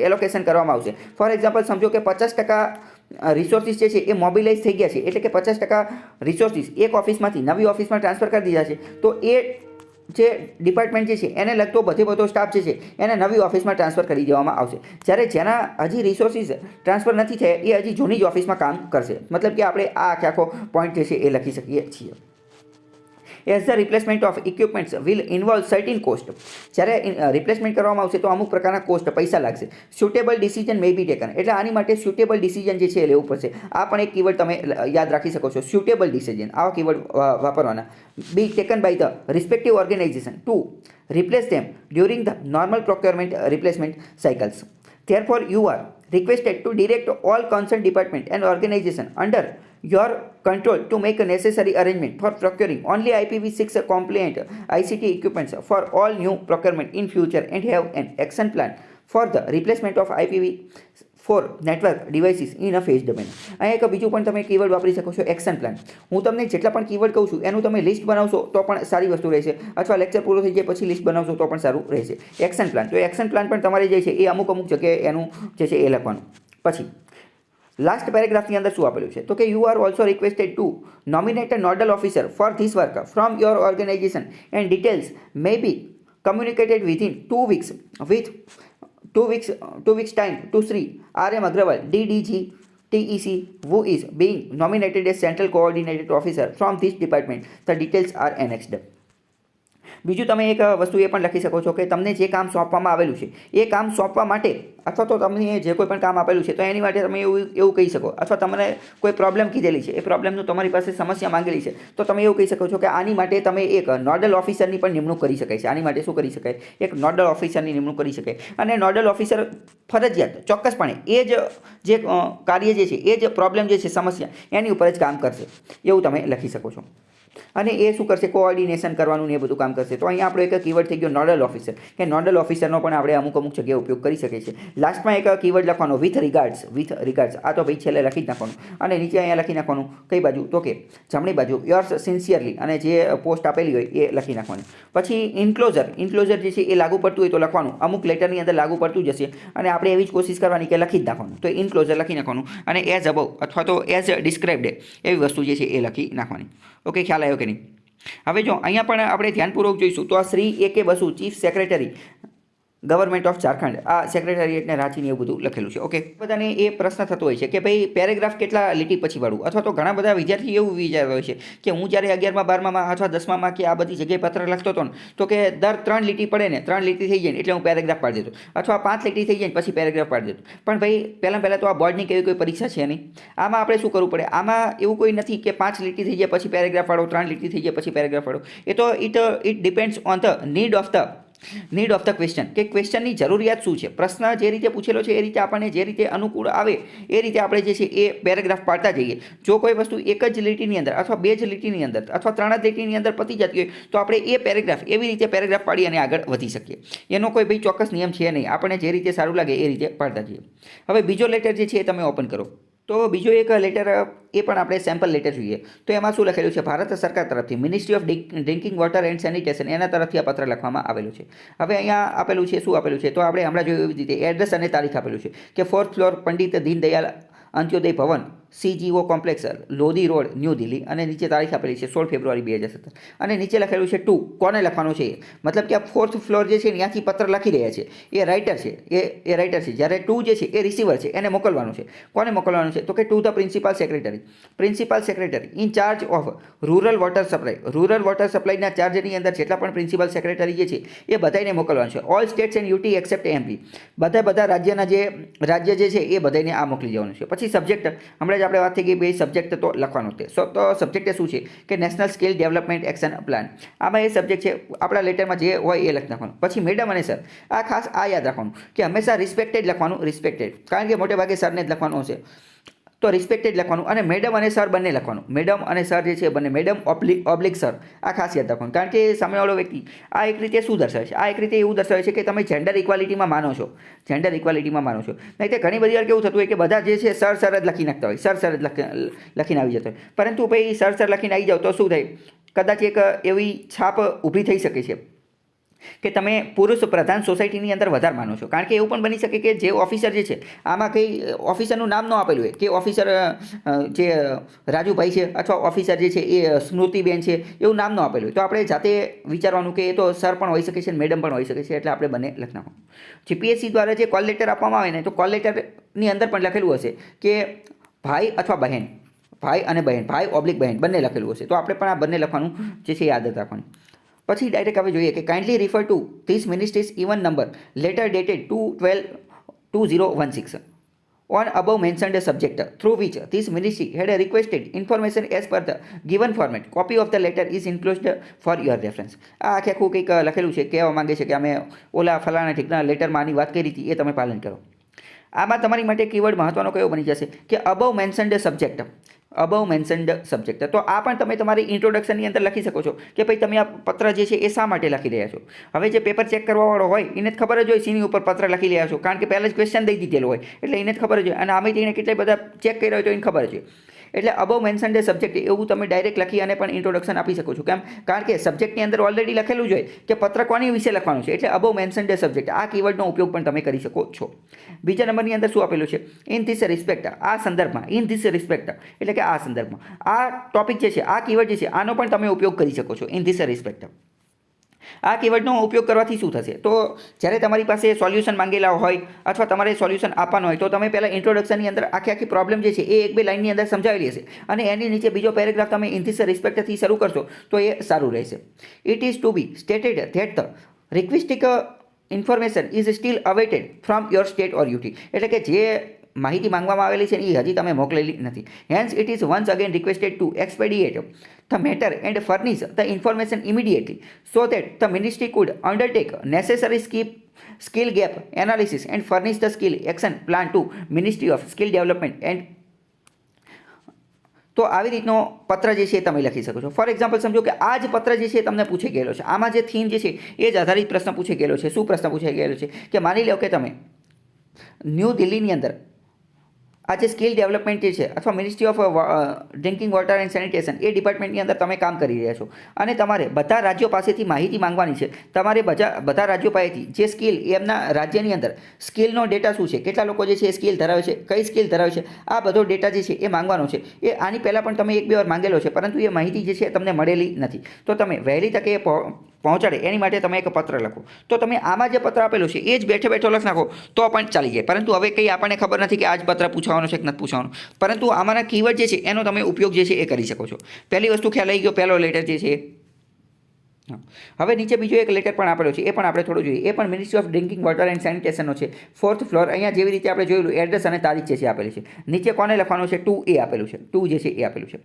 એલોકેશન કરવામાં આવશે. ફોર એક્ઝામ્પલ સમજો કે 50% રિસોર્સિસ જે છે એ મોબિલાઇઝ થઈ ગયા છે, એટલે કે 50% રિસોર્સિસ એક ઓફિસમાંથી નવી ઓફિસમાં ટ્રાન્સફર કરી દીધા છે. તો એ જે ડિપાર્ટમેન્ટ જે છે એને લગતો બધો સ્ટાફ જે છે એને નવી ઓફિસમાં ટ્રાન્સફર કરી દેવામાં આવશે. જ્યારે જેના હજી રિસોર્સિસ ટ્રાન્સફર નથી થયા એ હજી જૂની જ ઓફિસમાં કામ કરશે. મતલબ કે આપણે આ આખો પોઈન્ટ જે છે એ લખી શકીએ છીએ. As the replacement of equipments will involve certain cost. જ્યારે રિપ્લેસમેન્ટ કરવામાં આવશે તો અમુક પ્રકારના કોસ્ટ પૈસા લાગશે. Suitable decision may be taken, એટલે આની માટે સ્યુટેબલ ડિસિઝન જે છે એ લેવું પડશે. આ પણ એક કીવર્ડ તમે યાદ રાખી શકો છો, સ્યુટેબલ ડિસિઝન. આવા કીવર્ડ વાપરવાના. Be taken by the respective organization to replace them during the normal procurement replacement cycles. Therefore, you are requested to direct all concerned department and organization under your control to make a necessary arrangement for procuring only IPv6 compliant ICT equipments for all new procurement in future and have an action plan for the replacement of IPv4 network devices in a phased manner. અહીંયા એક બીજું પણ તમે keyword વાપરી શકો છો, action plan. હું તમને જેટલા પણ કીવર્ડ કહું છું એનું તમે લિસ્ટ બનાવશો તો પણ સારી વસ્તુ રહેશે, અથવા લેક્ચર પૂરો થઈ જાય પછી લિસ્ટ બનાવશો તો પણ સારું રહેશે. એક્શન પ્લાન, તો એક્શન પ્લાન પણ તમારે જે છે એ અમુક જગ્યાએ એનું જે છે એ લખવાનું. પછી લાસ્ટ પેરેગ્રાફની અંદર શું આપેલું છે તો કે you are also requested to nominate a nodal officer for this work from your organisation and details may be communicated within 2 weeks with 2 weeks time to Sri R.M. Agrawal, DDG TEC, who is being nominated as Central Coordinated Officer from this department. The details are annexed. બીજું તમે એક વસ્તુ એ પણ લખી શકો છો કે તમને જે કામ સોંપવામાં આવેલું છે એ કામ સોંપવા માટે અથવા તો તમને જે કોઈ પણ કામ આપેલું છે તો એની માટે તમે એવું કહી શકો, અથવા તમને કોઈ પ્રોબ્લેમ કીધેલી છે એ પ્રોબ્લેમનું તમારી પાસે સમસ્યા માંગેલી છે તો તમે એવું કહી શકો છો કે આની માટે તમે એક નોડલ ઓફિસરની પણ નિમણૂક કરી શકાય છે. આની માટે શું કરી શકાય, એક નોડલ ઓફિસરની નિમણૂક કરી શકાય. અને નોડલ ઓફિસર ફરજિયાત ચોક્કસપણે એ જ જે કાર્ય જે છે એ જ પ્રોબ્લેમ જે છે સમસ્યા એની ઉપર જ કામ કરશે, એવું તમે લખી શકો છો. અને એ શું કરશે, કોઓર્ડિનેશન કરવાનું ને એ બધું કામ કરશે. તો અહીંયા આપણો એક કીવર્ડ થઈ ગયો નોડલ ઓફિસર, કે નોડલ ઓફિસરનો પણ આપણે અમુક જગ્યાએ ઉપયોગ કરી શકીએ છીએ. લાસ્ટમાં એક કીવર્ડ લખવાનો વિથ રિગાર્ડ્સ. આ તો ભાઈ છેલ્લે લખી જ નાખવાનું, અને નીચે અહીંયા લખી નાખવાનું કઈ બાજુ તો કે જમણી બાજુ યોર્સ સિન્સિયરલી, અને જે પોસ્ટ આપેલી હોય એ લખી નાખવાની. પછી ઇન્ક્લોઝર જે છે એ લાગુ પડતું હોય તો લખવાનું, અમુક લેટરની અંદર લાગુ પડતું જ હશે અને આપણે એવી જ કોશિશ કરવાની કે લખી જ નાખવાનું. તો ઇન્ક્લોઝર લખી નાખવાનું, અને એઝ અબવ અથવા તો એઝ ડિસ્ક્રાઇબ્ડ એવી વસ્તુ જે છે એ લખી નાખવાની. ઓકે, ખ્યાલ આવ્યો કે નહીં? હવે જો અહીંયા પણ આપણે ધ્યાનપૂર્વક જોઈશું તો આ Shri A.K. Basu, chief secretary government of Jharkhand, આ સેક્રેટરીએટને રાંચીને એવું બધું લખેલું છે. ઓકે, બધાને એ પ્રશ્ન થતો હોય છે કે ભાઈ પેરેગ્રાફ કેટલા લીટી પછી વાળું, અથવા તો ઘણા બધા વિદ્યાર્થી એવું વિચારતા હોય છે કે હું જ્યારે 11મા 12મામાં અથવા 10મામાં કે આ બધી જગ્યાએ પત્ર લખતો હતો ને તો કે દર 3 લીટી પડે ને 3 લીટી થઈ જાય એટલે હું પેરેગ્રાફ પાડી દેતો, અથવા 5 લીટી થઈ જાય પછી પેરેગ્રાફ પાડી દેતો. પણ ભાઈ પહેલાં તો આ બોર્ડની કેવી કોઈ પરીક્ષા છે નહીં. આમાં આપણે શું કરવું પડે, આમાં એવું કોઈ નથી કે 5 લીટી થઈ જાય પછી પેરેગ્રાફ પાડો, 3 લીટી થઈ જાય પછી પેરેગ્રાફ પાડો. એ તો it depends on the need of the question, કે ક્વેશ્ચનની જરૂરિયાત શું છે. પ્રશ્ન જે રીતે પૂછેલો છે એ રીતે આપણને જે રીતે અનુકૂળ આવે એ રીતે આપણે જે છે એ પેરેગ્રાફ પાડતા જઈએ. જો કોઈ વસ્તુ એક જ લીટીની અંદર અથવા 2 જ લીટીની અંદર અથવા 3 જ લીટીની અંદર પતી જતી હોય તો આપણે એ પેરેગ્રાફ એવી રીતે પેરેગ્રાફ પાડી અને આગળ વધી શકીએ. એનો કોઈ ભાઈ ચોક્કસ નિયમ છે નહીં, આપણને જે રીતે સારું લાગે એ રીતે પાડતા જઈએ. હવે બીજો લેટર જે છે એ તમે ઓપન કરો તો બીજો એક લેટર એ પણ આપણે સેમ્પલ લેટર જોઈએ તો એમાં શું લખેલું છે, ભારત સરકાર તરફથી ministry of drinking water and sanitation એના તરફથી આ પત્ર લખવામાં આવેલું છે. હવે અહીંયા આપેલું છે, શું આપેલું છે તો આપણે હમણાં જોયું એવી રીતે એડ્રેસ અને તારીખ આપેલું છે કે 4th ફ્લોર પંડિત દીનદયાળ અંત્યોદય ભવન, CGO complex, Lodhi road, new Delhi, અને નીચે તારીખ આપેલી છે 16 ફેબ્રુઆરી 2017, અને નીચે લખેલું છે ટુ. કોને લખવાનું છે, મતલબ કે આ 4th ફ્લોર જે છે ત્યાંથી પત્ર લખી રહ્યા છે એ રાઇટર છે, એ રાઇટર છે. જ્યારે ટુ જે છે એ રિસીવર છે, એને મોકલવાનું છે. કોને મોકલવાનું છે તો કે to the principal secretary in charge of rural water સપ્લાયના ચાર્જની અંદર જેટલા પણ પ્રિન્સિપલ સેક્રેટરી જે છે એ બધાને મોકલવાનું છે. All states and UT accept MP, બધા રાજ્યના રાજ્ય જે છે એ બધાને આ મોકલી જવાનું છે. પછી સબ્જેક્ટ, હમણાં જ આપણે વાત થઈ ગઈ બે સબ્જેક્ટ તો લખવાનો છે. તો સબ્જેક્ટ શું છે કે national skill development action plan. આમાં એ સબ્જેક્ટ છે, આપણા લેટરમાં જે હોય એ લખી નાખવાનું. પછી મેડમ અને સર, આ ખાસ આ યાદ રાખવાનું કે હંમેશા રિસ્પેક્ટેડ લખવાનું, કારણ કે મોટે ભાગે સરને જ લખવાનું હશે તો રિસ્પેક્ટેડ લખવાનું. અને મેડમ અને સર બંને લખવાનું. મેડમ અને સર જે છે બંને, મેડમ ઓબ્લિક સર, આ ખાસ યાદ રાખવાનું. કારણ કે સામેવાળો વ્યક્તિ આ એક રીતે શું દર્શાવે છે, આ એક રીતે એવું દર્શાવે છે કે તમે જેન્ડર ઇક્વાલિટીમાં માનો છો. નહીં તો ઘણી બધી વાર કેવું થતું હોય કે બધા જે છે સર જ લખી નાખતા હોય, સર જ લખીને આવી જતા હોય. પરંતુ ભાઈ સર લખીને આવી જાવ તો શું થાય, કદાચ એક એવી છાપ ઊભી થઈ શકે છે કે તમે પુરુષ પ્રધાન સોસાયટીની અંદર વધારે માનો છો, કારણ કે એવું પણ બની શકે કે જે ઓફિસર જે છે આમાં કંઈ ઓફિસરનું નામ ન આપેલું હોય, કે ઓફિસર જે રાજુભાઈ છે અથવા ઓફિસર જે છે એ સ્મૃતિબેન છે એવું નામ ન આપેલું હોય, તો આપણે જાતે વિચારવાનું કે એ તો સર પણ હોઈ શકે છે મેડમ પણ હોઈ શકે છે, એટલે આપણે બંને લખી નાખો. જીપીએસસી દ્વારા જે કોલ લેટર આપવામાં આવે ને, તો કોલ લેટરની અંદર પણ લખેલું હશે કે ભાઈ અથવા બહેન, ભાઈ અને બહેન, ભાઈ ઓબ્લિક બહેન બંને લખેલું હશે, તો આપણે પણ આ બંને લખવાનું જે છે એ આદત રાખવાની. પછી ડાયરેક્ટ આપણે જોઈએ કે kindly refer to this ministries even number letter dated 2/12/2016 on above mentioned subject through which this ministry had requested information as per the given format. Copy of the letter is enclosed for your reference. આ આખું કંઈક લખેલું છે, કહેવા માંગે છે કે અમે ઓલા ફલાણા ઠીકના લેટરમાં આની વાત કરી હતી, એ તમે પાલન કરો. આમાં તમારી માટે કીવર્ડ મહત્વનો કયો બની જશે કે above mentioned subject, above mentioned subject. તો આ પણ તમે તમારી ઇન્ટ્રોડક્શનની અંદર લખી શકો છો કે ભાઈ તમે આ પત્ર જે છે એ શા માટે લખી રહ્યા છો. હવે જે પેપર ચેક કરવાવાળો હોય એને જ ખબર જ હોય સીની ઉપર પત્ર લખી રહ્યા છો, કારણ કે પહેલાં જ ક્વેશ્ચન દઈ દીધેલો હોય, એટલે એને જ ખબર જ હોય, અને આમે એને કેટલા બધા ચેક કર્યા હોય તો એને ખબર જ હોય. એટલે અબવ મેન્શન્ડ સબ્જેક્ટ એવું તમે ડાયરેક્ટ લખી અને પણ ઇન્ટ્રોડક્શન આપી શકો છો. કેમ? કારણ કે સબ્જેક્ટની અંદર ઓલરેડી લખેલું જ હોય કે પત્ર કોની વિશે લખવાનું છે, એટલે અબવ મેન્શન્ડ સબ્જેક્ટ આ કીવર્ડનો ઉપયોગ પણ તમે કરી શકો છો. બીજા નંબરની અંદર શું આપેલું છે? ઇન ધીસ રિસ્પેક્ટ, આ સંદર્ભમાં, ઇન ધીસ રિસ્પેક્ટ એટલે કે આ સંદર્ભમાં, આ ટોપિક જે છે, આ કીવર્ડ જે છે આનો પણ તમે ઉપયોગ કરી શકો છો. ઇન ધીસ રિસ્પેક્ટ આ કીવર્ડનો ઉપયોગ કરવાથી શું થશે? તો જ્યારે તમારી પાસે સોલ્યુશન માંગેલા હોય અથવા તમારે સોલ્યુશન આપવાનું હોય, તો તમે પહેલાં ઇન્ટ્રોડક્શનની અંદર આખી પ્રોબ્લેમ જે છે એ 1-2 લાઇનની અંદર સમજાવેલી હશે, અને એની નીચે બીજો પેરેગ્રાફ તમે ઇન ધીસ રિસ્પેક્ટથી શરૂ કરશો તો એ સારું રહેશે. It is to be stated that the requested information is still awaited from your state or UT, એટલે કે જે માહિતી માંગવામાં આવેલી છે એ હજી તમે મોકલેલી નથી. Hence it is once again requested to expedite the matter and furnish the information immediately so that the ministry could undertake necessary skill gap analysis and furnish the skill action plan to Ministry of Skill Development and. તો આવી રીતનો પત્ર જે છે એ તમે લખી શકો છો. ફોર એક્ઝામ્પલ સમજો કે આ જ પત્ર જે છે એ તમને પૂછી ગયેલો છે, આમાં જે થીમ જે છે એ જ આધારિત પ્રશ્ન પૂછી ગયેલો છે. શું પ્રશ્ન પૂછાઈ ગયેલો છે કે માની લો કે તમે ન્યૂ દિલ્હીની અંદર આ જે સ્કિલ ડેવલપમેન્ટ જે છે અથવા ministry of drinking water and sanitation એ ડિપાર્ટમેન્ટની અંદર તમે કામ કરી રહ્યા છો, અને તમારે બધા રાજ્યો પાસેથી માહિતી માંગવાની છે. તમારે બધા રાજ્યો પાસેથી જે સ્કિલ એમના રાજ્યની અંદર સ્કિલનો ડેટા શું છે, કેટલા લોકો જે છે એ સ્કિલ ધરાવે છે, કઈ સ્કિલ ધરાવે છે, આ બધો ડેટા જે છે એ માંગવાનો છે. એ આની પહેલાં પણ તમે 1-2 વાર માંગેલો છે, પરંતુ એ માહિતી જે છે તમને મળેલી નથી. તો તમે વહેલી તકે પહોંચાડે એની માટે તમે એક પત્ર લખો. તો તમે આમાં જે પત્ર આપેલો છે એ જ બેઠે બેઠો લખી નાખો તો પણ ચાલી જાય. પરંતુ હવે કંઈ આપણને ખબર નથી કે આ જ પત્ર પૂછવાનો છે કે નથી પૂછવાનો, પરંતુ આમાંના કીવર્ડ જે છે એનો તમે ઉપયોગ જે છે એ કરી શકો છો. પહેલી વસ્તુ ખ્યાલ આવી ગયો, પહેલો લેટર જે છે. હવે નીચે બીજો એક લેટર પણ આપેલો છે, એ પણ આપણે થોડું જોઈએ. એ પણ ministry of drinking water and સેનિટેશનનો છે, 4th ફ્લોર. અહીંયા જેવી રીતે આપણે જોયેલું એડ્રેસ અને તારીખ જે છે આપેલી છે. નીચે કોને લખવાનું છે? 2A આપેલું છે, 2 જે છે એ આપેલું છે.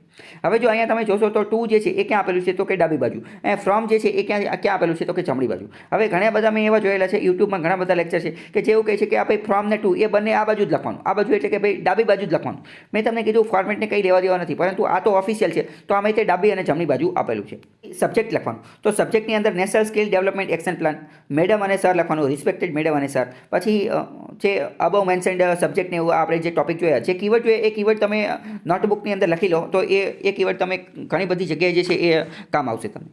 હવે જો અહીંયા તમે જોશો તો 2 જે છે એ ક્યાં આપેલું છે? તો કે ડાબી બાજુ. અહીંયા ફ્રોમ જે છે એ ક્યાં આપેલું છે? તો કે જમણી બાજુ. હવે ઘણા બધા મેં એવા જોયેલા છે યુટ્યુબમાં, ઘણા બધા લેક્ચર છે કે જેવું કહે છે કે આ ભાઈ ફ્રોમ ને 2 એ બંને આ બાજુ જ લખવાનું. આ બાજુ એટલે કે ભાઈ ડાબી બાજુ જ લખવાનું. મેં તમને કીધું ફોર્મેટને કંઈ લેવા દેવા નથી, પરંતુ આ તો ઓફિશિયલ છે, તો આમાં તે ડાબી અને જમણી બાજુ આપેલું છે. સબ્જેક્ટ લખવાનું, તો સબ્જેક્ટની અંદર national skill development action plan, madam અને સર લખવાનું, રિસ્પેક્ટેડ મેડમ અને સર. પછી જે અબવ મેન્શન્ડ સબ્જેક્ટને એવું આપણે જે ટોપિક જોયા, જે કીવર્ડ જોઈએ એ કીવર્ડ તમે નોટબુકની અંદર લખી લો, તો એ કીવર્ડ તમે ઘણી બધી જગ્યાએ જે છે એ કામ આવશે તમને.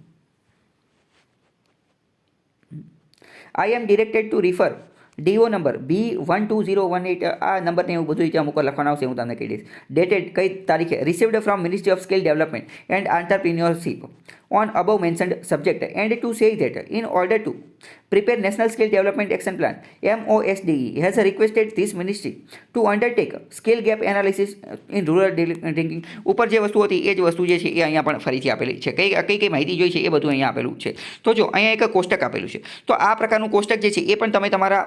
I am directed to refer DO number B12018, આ નંબરને એવું બધું ત્યાં અમુક લખવાનું આવશે, હું તમને કહી દઈશ. ડેટેડ કઈ તારીખે? Received from ministry of skill development and entrepreneurship on above mentioned subject, and to say that in order to prepare National Skill Development Action Plan MOSDE has requested this ministry to undertake skill gap analysis in rural drinking. ઉપર જે વસ્તુ હતી એ જ વસ્તુ જે છે એ અહીંયા પણ ફરીથી આપેલી છે. કઈ માહિતી જોઈ છે એ બધું અહીંયા આપેલું છે. તો જો અહીંયા એક કોષ્ટક આપેલું છે, તો આ પ્રકારનું કોષ્ટક જે છે એ પણ તમે તમારા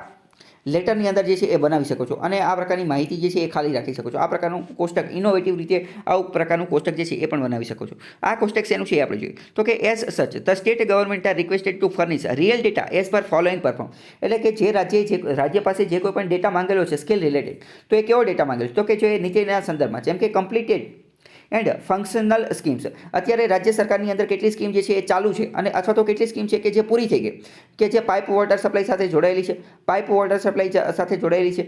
લેટરની અંદર જે છે એ બનાવી શકો છો, અને આ પ્રકારની માહિતી જે છે એ ખાલી રાખી શકો છો. આ પ્રકારનું કોષ્ટક ઇનોવેટિવ રીતે આવું પ્રકારનું કોષ્ટક જે છે એ પણ બનાવી શકો છો. આ કોષ્ટક શેનું છે એ આપણે જોઈએ તો કે એઝ સચ the state government R requested two furnish real data as per following perform, એટલે કે જે રાજ્ય પાસે જે કોઈ પણ ડેટા માંગેલો છે સ્કિલ રિલેટેડ, તો એ કેવો ડેટા માંગેલો છે? તો કે જે નીચેના સંદર્ભમાં, જેમ કે કમ્પ્લીટેડ એન્ડ ફંક્શનલ સ્કીમ્સ. અત્યારે રાજ્ય સરકારની અંદર કેટલી સ્કીમ જે છે એ ચાલુ છે, અને અથવા તો કેટલી સ્કીમ છે કે જે પૂરી થઈ ગઈ, કે જે પાઇપ વોટર સપ્લાય સાથે જોડાયેલી છે, પાઇપ વોટર સપ્લાય સાથે જોડાયેલી છે.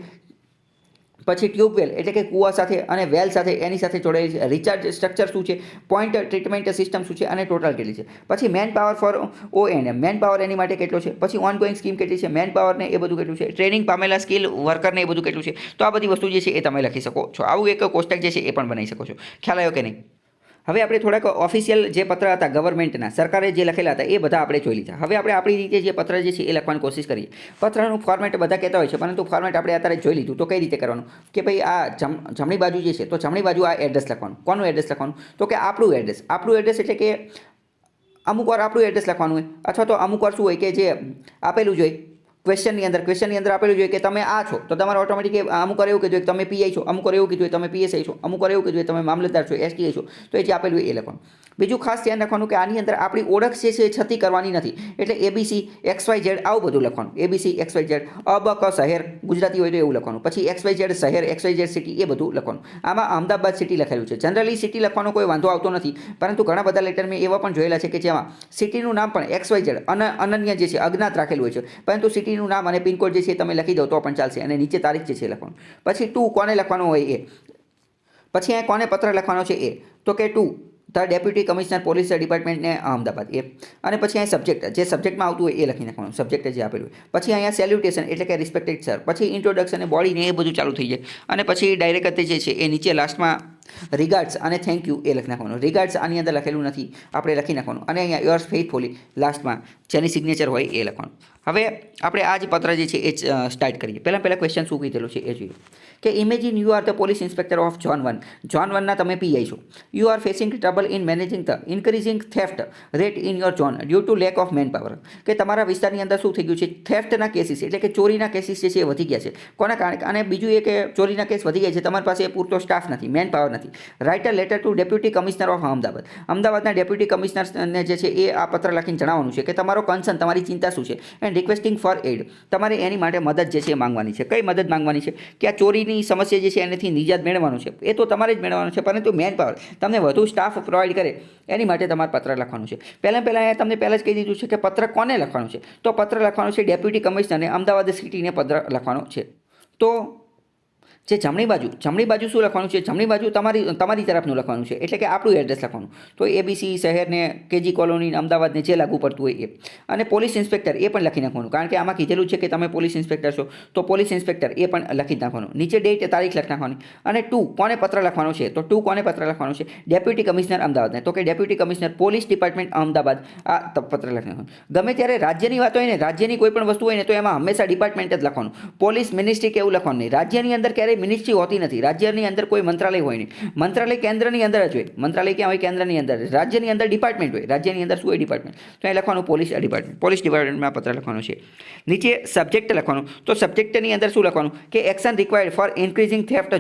પછી ટ્યુબવેલ એટલે કે કૂવા સાથે અને વેલ સાથે એની સાથે જોડાયેલી છે. રિચાર્જ સ્ટ્રક્ચર શું છે, પોઈન્ટ ટ્રીટમેન્ટ સિસ્ટમ શું છે અને ટોટલ કેટલી છે. પછી man power for O&M, man power એની માટે કેટલો છે. પછી ઓનગોઈંગ સ્કીમ કેટલી છે, મેન પાવરને એ બધું કેટલું છે, ટ્રેનિંગ પામેલા સ્કિલ વર્કરને એ બધું કેટલું છે. તો આ બધી વસ્તુ જે છે એ તમે લખી શકો છો. આવું એક કોષ્ટક જે છે એ પણ બનાવી શકો છો. ખ્યાલ આવ્યો કે નહીં? હવે આપણે થોડાક ઓફિશિયલ જે પત્ર હતા ગવર્મેન્ટના, સરકારે જે લખેલા હતા એ બધા આપણે જોઈ લીધા. હવે આપણે આપણી રીતે જે પત્ર જે છે એ લખવાની કોશિશ કરીએ. પત્રનું ફોર્મેટ બધા કહેતા હોય છે, પરંતુ ફોર્મેટ આપણે અત્યારે જોઈ લીધું. તો કઈ રીતે કરવાનું કે ભાઈ આ જમણી બાજુ જે છે, તો જમણી બાજુ આ એડ્રેસ લખવાનું. કોનું એડ્રેસ લખવાનું? તો કે આપણું એડ્રેસ. આપણું એડ્રેસ એટલે કે અમુક વાર આપણું એડ્રેસ લખવાનું હોય, અથવા તો અમુક વાર શું હોય કે જે આપેલું જ હોય ક્વેશ્ચનની અંદર આપેલું જોઈએ કે તમે આ છો, તો તમારે ઓટોમેટિક અમુક વાર એવું કીધું કે તમે પીઆઈ છો, અમુક વાર એવું કીધું તમે પીએસઆઈ છો, અમુક વાર એવું કીધું તમે મામલતદાર છો, એસટીઆઈ છો. તો એ જે આપેલું એ લખવાનું. બીજું ખાસ ધ્યાન રાખવાનું કે આની અંદર આપણી ઓળખ જે છે એ છતી કરવાની નથી. એટલે ABC XYZ આવું બધું લખવાનું. ABC XYZ અબક શહેર ગુજરાતી હોય તો એવું લખવાનું. પછી XYZ શહેર, XYZ સિટી એ બધું લખવાનું. આમાં અમદાવાદ સિટી લખેલું છે. જનરલી સિટી લખવાનો કોઈ વાંધો આવતો નથી, પરંતુ ઘણા બધા લેટર મેં એવા પણ જોયેલા છે કે જેમાં સિટીનું નામ પણ XYZ અનન્ય જે છે અજ્ઞાત રાખેલું હોય છે, પરંતુ સિટીનું નામ અને પિનકોડ જે છે તમે લખી દો તો પણ ચાલશે. અને નીચે તારીખ જે છે લખવાનું. પછી ટુ કોને લખવાનું હોય એ. પછી અહીંયા કોને પત્ર લખવાનો છે એ, તો કે to the deputy commissioner police ડિપાર્ટમેન્ટને અમદાવાદ એ. અને પછી અહીંયા સબ્જેક્ટ જે સબ્જેક્ટમાં આવતું હોય એ લખી નાખવાનું, સબ્જેક્ટ જે આપેલું હોય. પછી અહીંયા સેલ્યુટેશન એટલે કે રિસ્પેક્ટેડ સર. પછી ઇન્ટ્રોડક્શન બોડીને એ બધું ચાલુ થઈ જાય. અને પછી ડાયરેક્ટ જે છે એ નીચે લાસ્ટમાં રિગાર્ડ્સ અને થેન્ક યુ એ લખી નાખવાનું. રિગાર્ડ્સ આની અંદર લખેલું નથી, આપણે લખી નાખવાનું. અને અહીંયા યોર્સ ફેithફુલી લાસ્ટમાં જેની સિગ્નેચર હોય એ લખવાનું. હવે આપણે આ જે પત્ર જે છે એ સ્ટાર્ટ કરીએ. પહેલાં ક્વેશ્ચન શું કીધેલું છે એ જોઈએ કે imagine you are the police inspector of zone 1. Zone 1ના તમે પીઆઈ છો. You are facing trouble in managing the increasing theft rate in your zone due to lack of main power. કે તમારા વિસ્તારની અંદર શું થઈ ગયું છે, થેફ્ટના કેસીસ એટલે કે ચોરીના કેસીસ જે છે એ વધી ગયા છે. કોના કારણે? અને બીજું એ કે ચોરીના કેસ વધી ગયા છે, તમારી પાસે પૂરતો સ્ટાફ નથી, મેન પાવર નથી. Right a letter to deputy commissioner of Ahmedabad. અમદાવાદના ડેપ્યુટી કમિશનરને જે છે એ આ પત્ર લખીને જણાવવાનું છે કે તમારો કન્સર્ન, તમારી ચિંતા શું છે, એન્ડ રિક્વેસ્ટિંગ ફોર એડ. તમારે એની માટે મદદ જે છે એ માંગવાની છે. કઈ મદદ માંગવાની છે? કે આ ચોરીની સમસ્યા જે છે એનાથી નિજાત મેળવવાનું છે. એ તો તમારે જ મેળવવાનું છે, પરંતુ મેન પાવર તમને વધુ સ્ટાફ પ્રોવાઈડ કરે એની માટે તમારે પત્ર લખવાનું છે. પહેલાં તમને પહેલાં જ કહી દીધું છે કે પત્ર કોને લખવાનું છે. તો પત્ર લખવાનું છે ડેપ્યુટી કમિશનરને અમદાવાદ સિટીને પત્ર લખવાનો છે. તો જે જમણી બાજુ શું લખવાનું છે? જમણી બાજુ તમારી તરફનું લખવાનું છે, એટલે કે આપણું એડ્રેસ લખવાનું. તો ABC શહેરને, KG કોલોની, અમદાવાદને જે લાગુ પડતું હોય એ. અને પોલીસ ઇન્સ્પેક્ટર એ પણ લખી નાખવાનું, કારણ કે આમાં કીધેલું છે કે તમે પોલીસ ઇન્સ્પેક્ટર છો, તો પોલીસ ઇન્સ્પેક્ટર એ પણ લખી નાખવાનું. નીચે ડેટ, તારીખ લખી નાખવાની. અને ટુ કોને પત્ર લખવાનો છે? તો ટુ કોને પત્ર લખવાનો છે? ડેપ્યુટી કમિશનર અમદાવાદને. તો કે deputy commissioner police department Ahmedabad આ પત્ર લખી નાખવાનું. ગમે ત્યારે રાજ્યની વાત હોય ને, રાજ્યની કોઈ પણ વસ્તુ હોય ને, તો એમાં હંમેશા ડિપાર્ટમેન્ટ જ લખવાનું. પોલીસ મિનિસ્ટ્રી કે એવું લખવાનું નહીં. રાજ્યની અંદર ક્યારેય મિનિસ્ટ્રી હોતી નથી. રાજ્યની અંદર કોઈ મંત્રાલય હોય નહીં. મંત્રાલય કેન્દ્રની અંદર જ હોય. મંત્રાલય ક્યાં હોય? કેન્દ્રની અંદર. રાજ્યની અંદર ડિપાર્ટમેન્ટ હોય. રાજ્યની અંદર શું હોય? ડિપાર્ટમેન્ટ. તો એ લખવાનું પોલીસ ડિપાર્ટમેન્ટ. પોલીસ ડિપાર્ટમેન્ટમાં પત્ર લખવાનું છે. નીચે સબ્જેક્ટ લખવાનું. તો સબ્જેક્ટની અંદર શું લખવાનું કે action required four increasing theft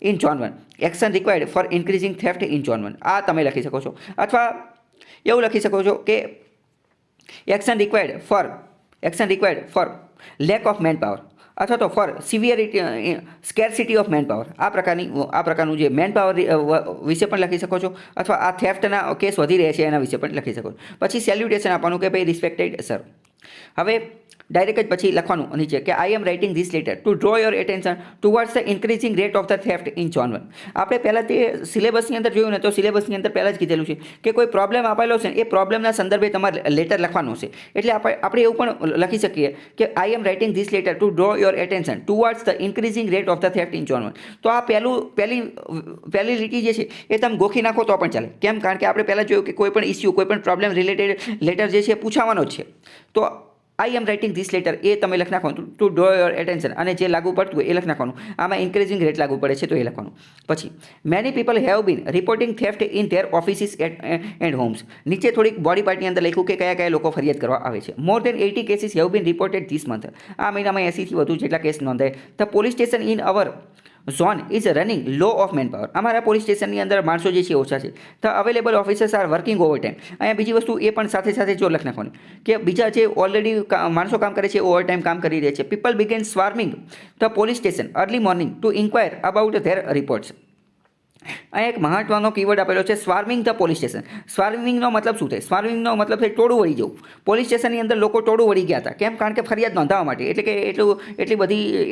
in zone 1. Action required four increasing theft in zone 1. આ તમે લખી શકો છો. અથવા એવું લખી શકો છો કે action required for lack of man power, અથવા તો for scarcity of man power. આ પ્રકારનું જે મેન પાવર વિશે પણ લખી શકો છો, અથવા આ થેફ્ટના કેસ વધી રહ્યા છે એના વિશે પણ લખી શકો છો. પછી સેલ્યુટેશન આપવાનું કે ભાઈ રિસ્પેક્ટેડ સર. હવે ડાયરેક્ટ જ પછી લખવાનું નીચે કે I am writing this letter to draw your attention towards the increasing rate of the theft in zone 1. આપણે પહેલાં તે સિલેબસની અંદર જોયું ને, તો સિલેબસની અંદર પહેલાં જ કીધેલું છે કે કોઈ પ્રોબ્લેમ આપેલો છે ને, એ પ્રોબ્લેમના સંદર્ભે તમારે લેટર લખવાનું છે. એટલે આપણે એવું પણ લખી શકીએ કે I am writing this letter to draw your attention towards the increasing rate of the theft in zone 1. તો આ પહેલી લીટી જે છે એ તમે ગોખી નાખો તો પણ ચાલે. કેમ? કારણ કે આપણે પહેલાં જોયું કે કોઈ પણ ઇસ્યુ, કોઈ પણ પ્રોબ્લેમ રિલેટેડ લેટર જે છે પૂછાવાનો જ છે. તો I am writing this letter એ તમે લખી નાખવાનું ટુ ડ્રો યોર એટેન્શન, અને જે લાગુ પડતું હોય એ લખી નાખવાનું. આમાં ઇન્ક્રીઝિંગ રેટ લાગુ પડે છે તો એ લખવાનું. પછી many people have been reporting theft in their offices and homes. નીચે થોડીક બોડી પાર્ટની અંદર લખ્યું કે કયા લોકો ફરિયાદ કરવા આવે છે. More than 80 cases have been reported this month. આ મહિનામાં 80થી વધુ જેટલા કેસ નોંધાય. The police station in our zone is running low of man power. અમારા પોલીસ સ્ટેશનની અંદર માણસો જે છે ઓછા છે. The available officers are working overtime. અહીંયા બીજી વસ્તુ એ પણ સાથે જો લખી નાખવાની કે બીજા જે ઓલરેડી માણસો કામ કરે છે ઓવર ટાઈમ કામ કરી રહ્યા છે. People began swarming the police station early morning to inquire about their reports. અહીં એક મહત્વનો કીવર્ડ આપેલો છે સ્વાર્મિંગ ધ પોલીસ સ્ટેશન. સ્વાર્મિંગનો મતલબ શું થાય? સ્વાર્મિંગનો મતલબ છે ટોળું વળી જવું. પોલીસ સ્ટેશનની અંદર લોકો ટોળું વળી ગયા હતા. કેમ? કારણ કે ફરિયાદ નોંધાવવા માટે, એટલે કે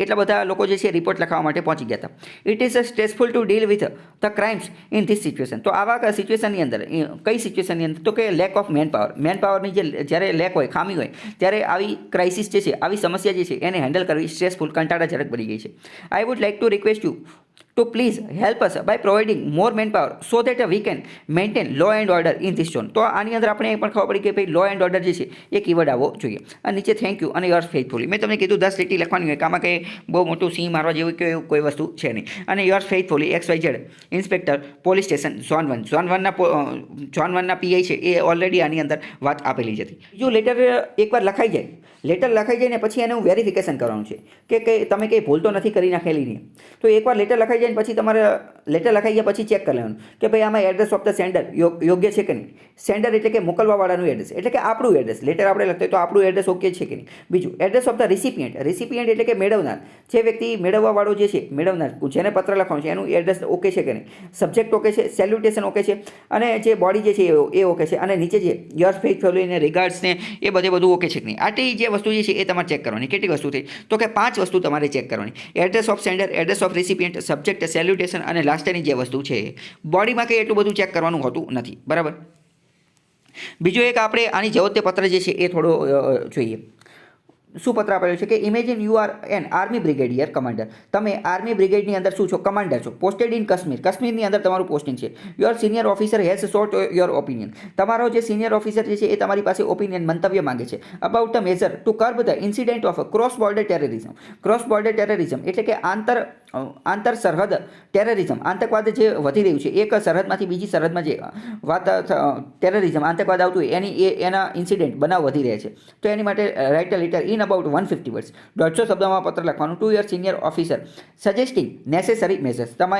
એટલા બધા લોકો જે છે રિપોર્ટ લખાવવા માટે પહોંચી ગયા હતા. It is stressful two deal with the crimes in this situation. તો આવા સિચ્યુએશનની અંદર કઈ સિચ્યુએશનની અંદર? તો કે લેક ઓફ મેનપાવરની જ્યારે લેક હોય, ખામી હોય, ત્યારે આવી ક્રાઇસિસ જે છે, આવી સમસ્યા જે છે એને હેન્ડલ કરવી સ્ટ્રેસફુલ, કંટાળાજનક બની ગઈ છે. આઈ would like two request you to please help us by providing more manpower so that we can maintain law and order in this zone. તો આની અંદર આપણે એ પણ ખબર પડી કે ભાઈ લો એન્ડ ઓર્ડર જે છે એ કીવર્ડ આવવો જોઈએ. અને નીચે થેન્ક યુ અને યોર્સ ફેથફુલી. મેં તમને કીધું 10 લીટી લખવાની હોય, આમાં કંઈ બહુ મોટું સી મારવા જેવું કે એવું કોઈ વસ્તુ છે નહીં. અને yours faithfully XYZ inspector police station zone 1. Zone 1ના પીઆઈ છે એ ઓલરેડી આની અંદર વાત આપેલી જ હતી. જો લેટર એકવાર લખાઈ જાય ને પછી એનું વેરિફિકેશન કરવાનું છે કે તમે કંઈ ભૂલ તો નથી કરી નાખેલી નહીં. તો એકવાર લેટર લખાઈ જાય ને પછી તમારે લેટર લખાઈ ગયા પછી ચેક કરી લેવાનું કે ભાઈ આમાં એડ્રેસ ઓફ ધ સેન્ડર યોગ્ય છે કે નહીં. સેન્ડર એટલે કે મોકલવાવાળાનું એડ્રેસ, એટલે કે આપણું એડ્રેસ. લેટર આપણે લખતા હોય તો આપણું એડ્રેસ ઓકે છે કે નહીં. બીજું એડ્રેસ ઓફ ધ રિસિપિયન્ટ એટલે કે મેળવનાર, જે વ્યક્તિ મેળવવાવાળો જે છે, મેળવનાર જેને પત્ર લખવાનું છે એનું એડ્રેસ ઓકે છે કે નહીં. સબ્જેક્ટ ઓકે છે, સેલ્યુટેશન ઓકે છે, અને જે બોડી જે છે એ ઓકે છે, અને નીચે જે યોર્સ ફેથફુલી ને રિગાર્ડ્સ ને એ બધું ઓકે છે કે નહીં. આટલી જે વસ્તુ જે છે એ તમારે ચેક કરવાની. કેટલી વસ્તુ થઈ? તો કે 5 વસ્તુ તમારે ચેક કરવાની. Address of sender, address of recipient, subject, salutation અને લાસ્ટની જે વસ્તુ છે બોડીમાં કંઈ એટલું બધું ચેક કરવાનું હોતું નથી. બરાબર. બીજું એક આપણે આની જેવો તે પત્ર જે છે એ થોડો જોઈએ. શું પત્ર આપેલું છે કે imagine you are an army brigadier commander. તમે આર્મી બ્રિગેડની અંદર શું છો? કમાન્ડર છો. પોસ્ટેડ ઇન કાશ્મીરની અંદર તમારું પોસ્ટિંગ છે. Your senior officer has sought your opinion. તમારો જે સિનિયર ઓફિસર જે છે એ તમારી પાસે ઓપિનિયન, મંતવ્ય માંગે છે about the measure to curb the incident of cross border terrorism. Cross border terrorism એટલે કે આંતર સરહદ ટેરરિઝમ, આતંકવાદ જે વધી રહ્યું છે, એક સરહદમાંથી બીજી સરહદમાં જે ટેરરિઝમ, આતંકવાદ આવતું હોય એના ઇન્સિડન્ટ, બનાવ વધી રહ્યા છે. તો એની માટે write a letter in about 150 words, 150 શબ્દોમાં પત્ર લખવાનું to your senior officer suggesting necessary measures. તમે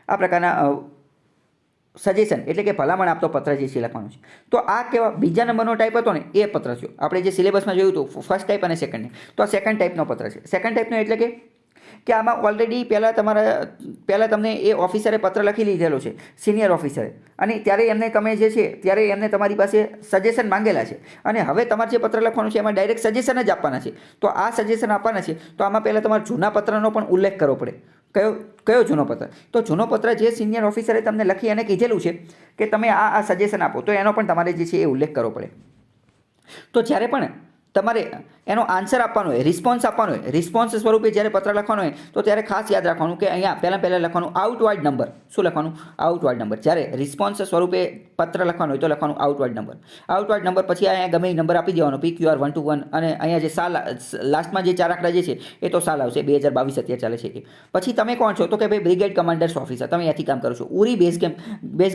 આ પ્રકારના સજેશન એટલે કે ભલામણ આપતો પત્ર જે છે લખવાનું છે. તો આ કેવા બીજા નંબરનો ટાઈપ હતો ને એ પત્ર છે. આપણે જે સિલેબસમાં જોયું હતું ફર્સ્ટ ટાઈપ અને સેકન્ડ, તો આ સેકન્ડ ટાઈપનો પત્ર છે. સેકન્ડ ટાઈપનો એટલે કે આમાં ઓલરેડી પહેલાં તમને એ ઓફિસરે પત્ર લખી લીધેલો છે, સિનિયર ઓફિસરે, અને ત્યારે એમને તમારી પાસે સજેશન માંગેલા છે, અને હવે તમારે જે પત્ર લખવાનું છે એમાં ડાયરેક્ટ સજેશન જ આપવાના છે. તો આ સજેશન આપવાના છે, તો આમાં પહેલાં તમારે જૂના પત્રનો પણ ઉલ્લેખ કરવો પડે. કયો જૂનો પત્ર? તો જૂનો પત્ર જે સિનિયર ઓફિસરે તમને લખી અને કીધેલું છે કે તમે આ સજેશન આપો, તો એનો પણ તમારે જે છે એ ઉલ્લેખ કરવો પડે. તો જ્યારે પણ તમારે એનો આન્સર આપવાનો હોય, રિસ્પોન્સ આપવાનો હોય, રિસ્પોન્સ સ્વરૂપે જ્યારે પત્ર લખવાનો હોય તો ત્યારે ખાસ યાદ રાખવાનું કે અહીંયા પહેલાં લખવાનું આઉટવર્ડ નંબર. શું લખવાનું? Outward number. જ્યારે રિસ્પોન્સ સ્વરૂપે પત્ર લખવાનું હોય તો લખવાનું આઉટવર્ડ નંબર. આઉટવર્ડ નંબર પછી અહીંયા ગમે નંબર આપી દેવાનો, PQR 121, અને અહીંયા જે સાલ લાસ્ટમાં જે 4 આંકડા જે છે એ તો સાલ આવશે, 2022 અત્યારે ચાલે છે એ. પછી તમે કોણ છો? તો કે ભાઈ બ્રિગેડ કમાન્ડર્સ ઓફિસર, તમે અહીંયાથી કામ કરો છો. ઉરી બેઝ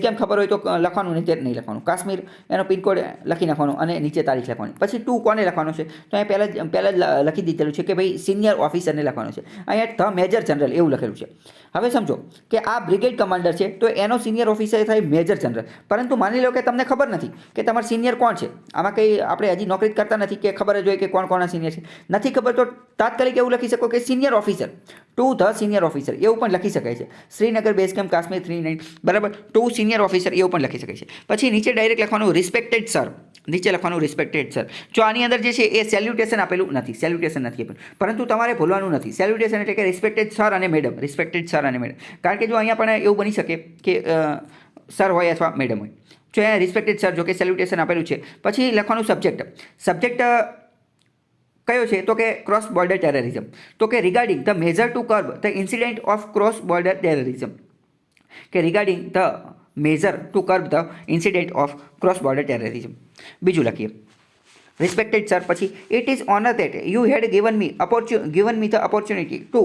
કેમ્પ ખબર હોય તો લખવાનું, નહીં તે નહીં લખવાનું. કાશ્મીર એનો પિનકોડ લખી નાખવાનો અને નીચે તારીખ લખવાની. પછી ટુ કોને લખવાનું છે? તો અહીંયા પહેલાં જ લખી દીધેલું છે કે ભાઈ સિનિયર ઓફિસરને લખવાનું છે. અહીંયા ધ મેજર જનરલ એવું લખેલું છે. હવે સમજો કે આ બ્રિગેડ કમાન્ડર છે તો એનો સિનિયર ઓફિસર થાય મેજર જનરલ. પરંતુ માની લો કે તમને ખબર નથી કે તમારા સિનિયર કોણ છે. આમાં કંઈ આપણે હજી નોકરી કરતા નથી કે ખબર જ હોય કે કોણ સિનિયર છે. નથી ખબર તો તાત્કાલિક એવું લખી શકો કે senior officer to the senior officer, એવું પણ લખી શકાય છે. શ્રીનગર બેઝ કેમ્પ કાશ્મીર 39, બરાબર, ટુ સિનિયર ઓફિસર એવું પણ લખી શકાય છે. પછી નીચે ડાયરેક્ટ લખવાનું રિસ્પેક્ટેડ સર. નીચે લખવાનું રિસ્પેક્ટેડ સર. જો આની અંદર જે છે એ સેલ્યુટેશન આપેલું નથી, પરંતુ તમારે ભૂલવાનું નથી. સેલ્યુટેશન એટલે કે રિસ્પેક્ટેડ સર અને મેડમ, રિસ્પેક્ટેડ સર અને મેડમ. કારણ કે જો અહીંયા પણ એવું બની શકે કે સર હોય અથવા મેડમ હોય. જો અહીંયા રિસ્પેક્ટેડ સર, જો કે સેલ્યુટેશન આપેલું છે. પછી લખવાનું સબ્જેક્ટ કયો છે? તો કે ક્રોસ બોર્ડર ટેરરિઝમ. તો કે regarding the measure to curb the incident of cross border terrorism, કે regarding the measure to curb the incident of cross border terrorism. બીજું લખીએ રિસ્પેક્ટેડ સર. પછી it is honour that you had given me the opportunity to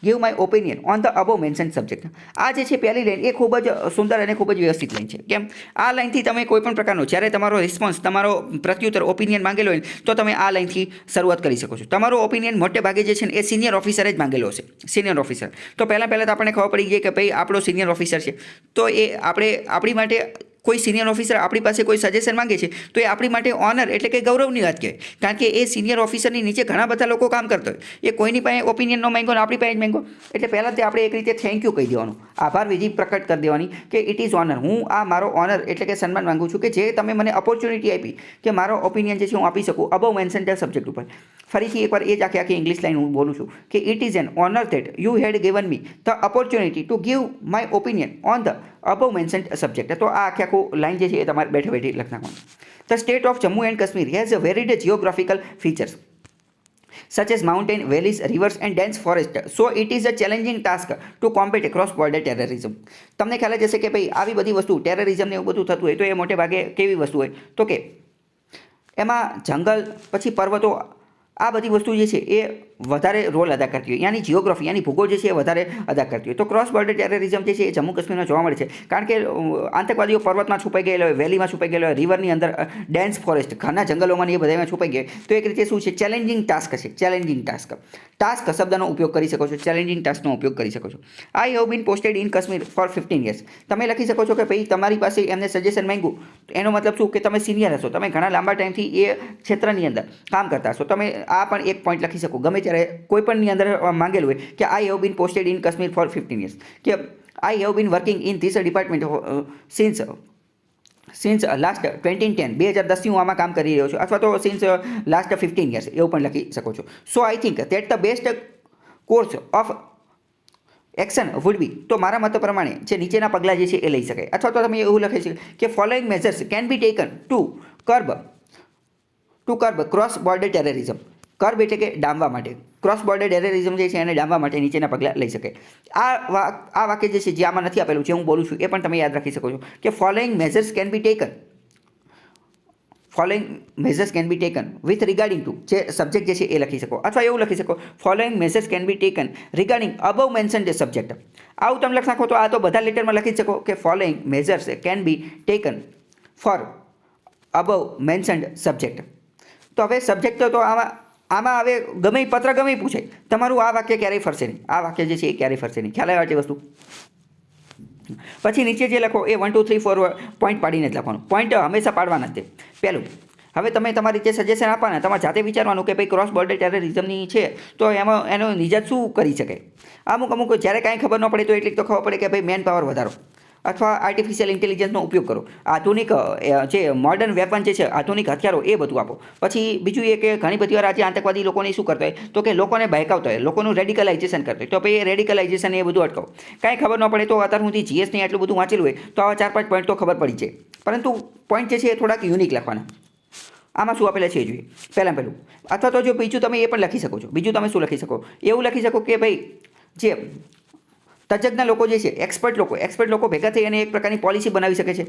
give my opinion on the above mentioned subject. આ જે છે પહેલી line એ ખૂબ જ સુંદર અને ખૂબ જ વ્યવસ્થિત લાઈન છે. કેમ? આ લાઈનથી તમે કોઈ પણ પ્રકારનો જ્યારે તમારો રિસ્પોન્સ, તમારો પ્રત્યુત્તર, ઓપિનિયન માંગેલો હોય તો તમે આ લાઈનથી શરૂઆત કરી શકો છો. તમારો ઓપિનિયન મોટે ભાગે જે છે ને એ સિનિયર ઓફિસરે જ માંગેલો હશે, સિનિયર ઓફિસર. તો પહેલાં તો આપણને ખબર પડી ગઈ કે ભાઈ આપણો સિનિયર ઓફિસર છે, તો એ આપણી માટે કોઈ સિનિયર ઓફિસર આપણી પાસે કોઈ સજેશન માંગે છે તો એ આપણી માટે ઓનર એટલે કે ગૌરવની વાત કહેવાય, કારણ કે એ સિનિયર ઓફિસરની નીચે ઘણા બધા લોકો કામ કરતા હોય, એ કોઈની પાસે ઓપિનિયન ન માંગ્યો ને આપણી પાસે જ માંગ્યો, એટલે પહેલાં તે આપણે એક રીતે થેન્ક યુ કહી દેવાનું, આભાર વિધિ પ્રકટ કરી દેવાની કે ઇટ ઇઝ ઓનર, હું આ મારો ઓનર એટલે કે સન્માન માંગુ છું કે જે તમે મને ઓપોર્ચ્યુનિટી આપી કે મારો ઓપિનિયન જે છે હું આપી શકું અબવ મેન્શન્ડ સબ્જેક્ટ ઉપર. ફરીથી એકવાર એ જ આખી ઇંગ્લિશ લાઈન હું બોલું છું કે it is an honour that you had given me the opportunity to give my opinion on the above mentioned subject. તો આ આખું લાઈન જે છે એ તમારે બેઠે બેઠી લખી નાખવાનું. The state of Jammu and Kashmir has a varied geographical features such as mountain, valleys, rivers and dense forest. So it is a challenging task to combat cross-border terrorism. તમને ખ્યાલ જ હશે કે ભાઈ આવી બધી વસ્તુ ટેરરિઝમ ને એવું બધું થતું હોય તો એ મોટે ભાગે કેવી વસ્તુ હોય તો કે એમાં જંગલ પછી પર્વતો આ બધી વસ્તુ જે છે એ વધારે રોલ અદા કરતી હોય, યાની જિયોગ્રાફી યાની ભૂગોળ જે છે એ વધારે અદા કરતી હોય. તો ક્રોસ બોર્ડર ટેરરિઝમ જે છે એ જમ્મુ કાશ્મીરમાં જોવા મળે છે, કારણ કે આતંકવાદીઓ પર્વતમાં છુપાઈ ગયેલા હોય, વેલીમાં છુપાઈ ગયેલા હોય, રિવરની અંદર ડેન્સ ફોરેસ્ટ ઘણા જંગલોમાં એ બધામાં છુપાઈ ગયા. તો એક રીતે શું છે ચેલેન્જિંગ ટાસ્ક છે, ચેલેન્જિંગ ટાસ્ક. ટાસ્ક શબ્દનો ઉપયોગ કરી શકો છો, ચેલેન્જિંગ ટાસ્કનો ઉપયોગ કરી શકો છો. I have been posted in Kashmir for 15 years. તમે લખી શકો છો કે ભાઈ તમારી પાસે એમને સજેશન માંગ્યું, એનો મતલબ શું કે તમે સિનિયર હશો, તમે ઘણા લાંબા ટાઈમથી એ ક્ષેત્રની અંદર કામ કરતા હશો. તમે આ પણ એક પોઈન્ટ લખી શકો ગમે ત્યારે કોઈ પણની અંદર માંગેલું હોય કે I have been posted in Kashmir for 15 years, કે I have been working in this department since last 2010 2010થી હું આમાં કામ કરી રહ્યો છું, અથવા તો સિન્સ લાસ્ટ 15 years એવું પણ લખી શકો છો. So I think that the best course of action would be, તો મારા મત પ્રમાણે જે નીચેના પગલાં જે છે એ લઈ શકાય, અથવા તો તમે એવું લખી શકો કે following measures can be taken to curb cross border terrorism. Curb એટલે કે ડામવા માટે, ક્રોસ બોર્ડર ટેરરિઝમ જે છે એને ડામવા માટે નીચેના પગલાં લઈ શકાય. આ વાક્ય જે છે જે આમાં નથી આપેલું, જે હું બોલું છું એ પણ તમે યાદ રાખી શકો છો કે following measures can be taken with regarding to, જે સબ્જેક્ટ જે છે એ લખી શકો, અથવા એવું લખી શકો following measures can be taken regarding above mentioned subject. આવું તમે લખી નાખો તો આ તો બધા લેટરમાં લખી શકો કે following measures can be taken for above mentioned subject. તો હવે સબ્જેક્ટ તો આમાં હવે ગમે પત્ર ગમે પૂછાય, તમારું આ વાક્ય ક્યારેય ફરશે નહીં, આ વાક્ય જે છે એ ક્યારેય ફરશે નહીં. ખ્યાલ આવે વસ્તુ. પછી નીચે જે લખો એ 1 2 3 4 પોઈન્ટ પાડીને જ લખવાનું, પોઈન્ટ હંમેશા પાડવાના જ તે. પહેલું, હવે તમે તમારી રીતે સજેશન આપવાના, તમારે જાતે વિચારવાનું કે ભાઈ ક્રોસ બોર્ડર ટેરરિઝમની છે તો એમાં એનો નિજાત શું કરી શકાય. અમુક જ્યારે કાંઈ ખબર ન પડે તો એટલી તો ખબર પડે કે ભાઈ મેન પાવર વધારો અથવા આર્ટિફિશિયલ ઇન્ટેલિજન્સનો ઉપયોગ કરો, આધુનિક જે મોડર્ન વેપન જે છે આધુનિક હથિયારો એ બધું આપો. પછી બીજું એ કે ઘણી બધી વાર આજે આતંકવાદી લોકોને શું કરતા હોય તો કે લોકોને બહેકાવતા હોય, લોકોનું રેડિકલાઇઝેશન કરતા હોય, તો ભાઈ એ રેડિકલાઇઝેશન એ બધું અટકાવો. કાંઈ ખબર ન પડે તો અત્યાર સુધી જીએસની આટલું બધું વાંચેલું હોય તો આવા 4-5 પોઈન્ટ તો ખબર પડી જાય, પરંતુ પોઈન્ટ જે છે એ થોડાક યુનિક લખવાના. આમાં શું આપેલા છે એ જોઈએ પહેલું, અથવા તો જો બીજું તમે એ પણ લખી શકો છો. બીજું તમે શું લખી શકો, એવું લખી શકો કે ભાઈ જે તજજ્ઞ લોકો જે છે, એક્સપર્ટ લોકો ભેગા થઈ અને એક પ્રકારની પોલિસી બનાવી શકે છે,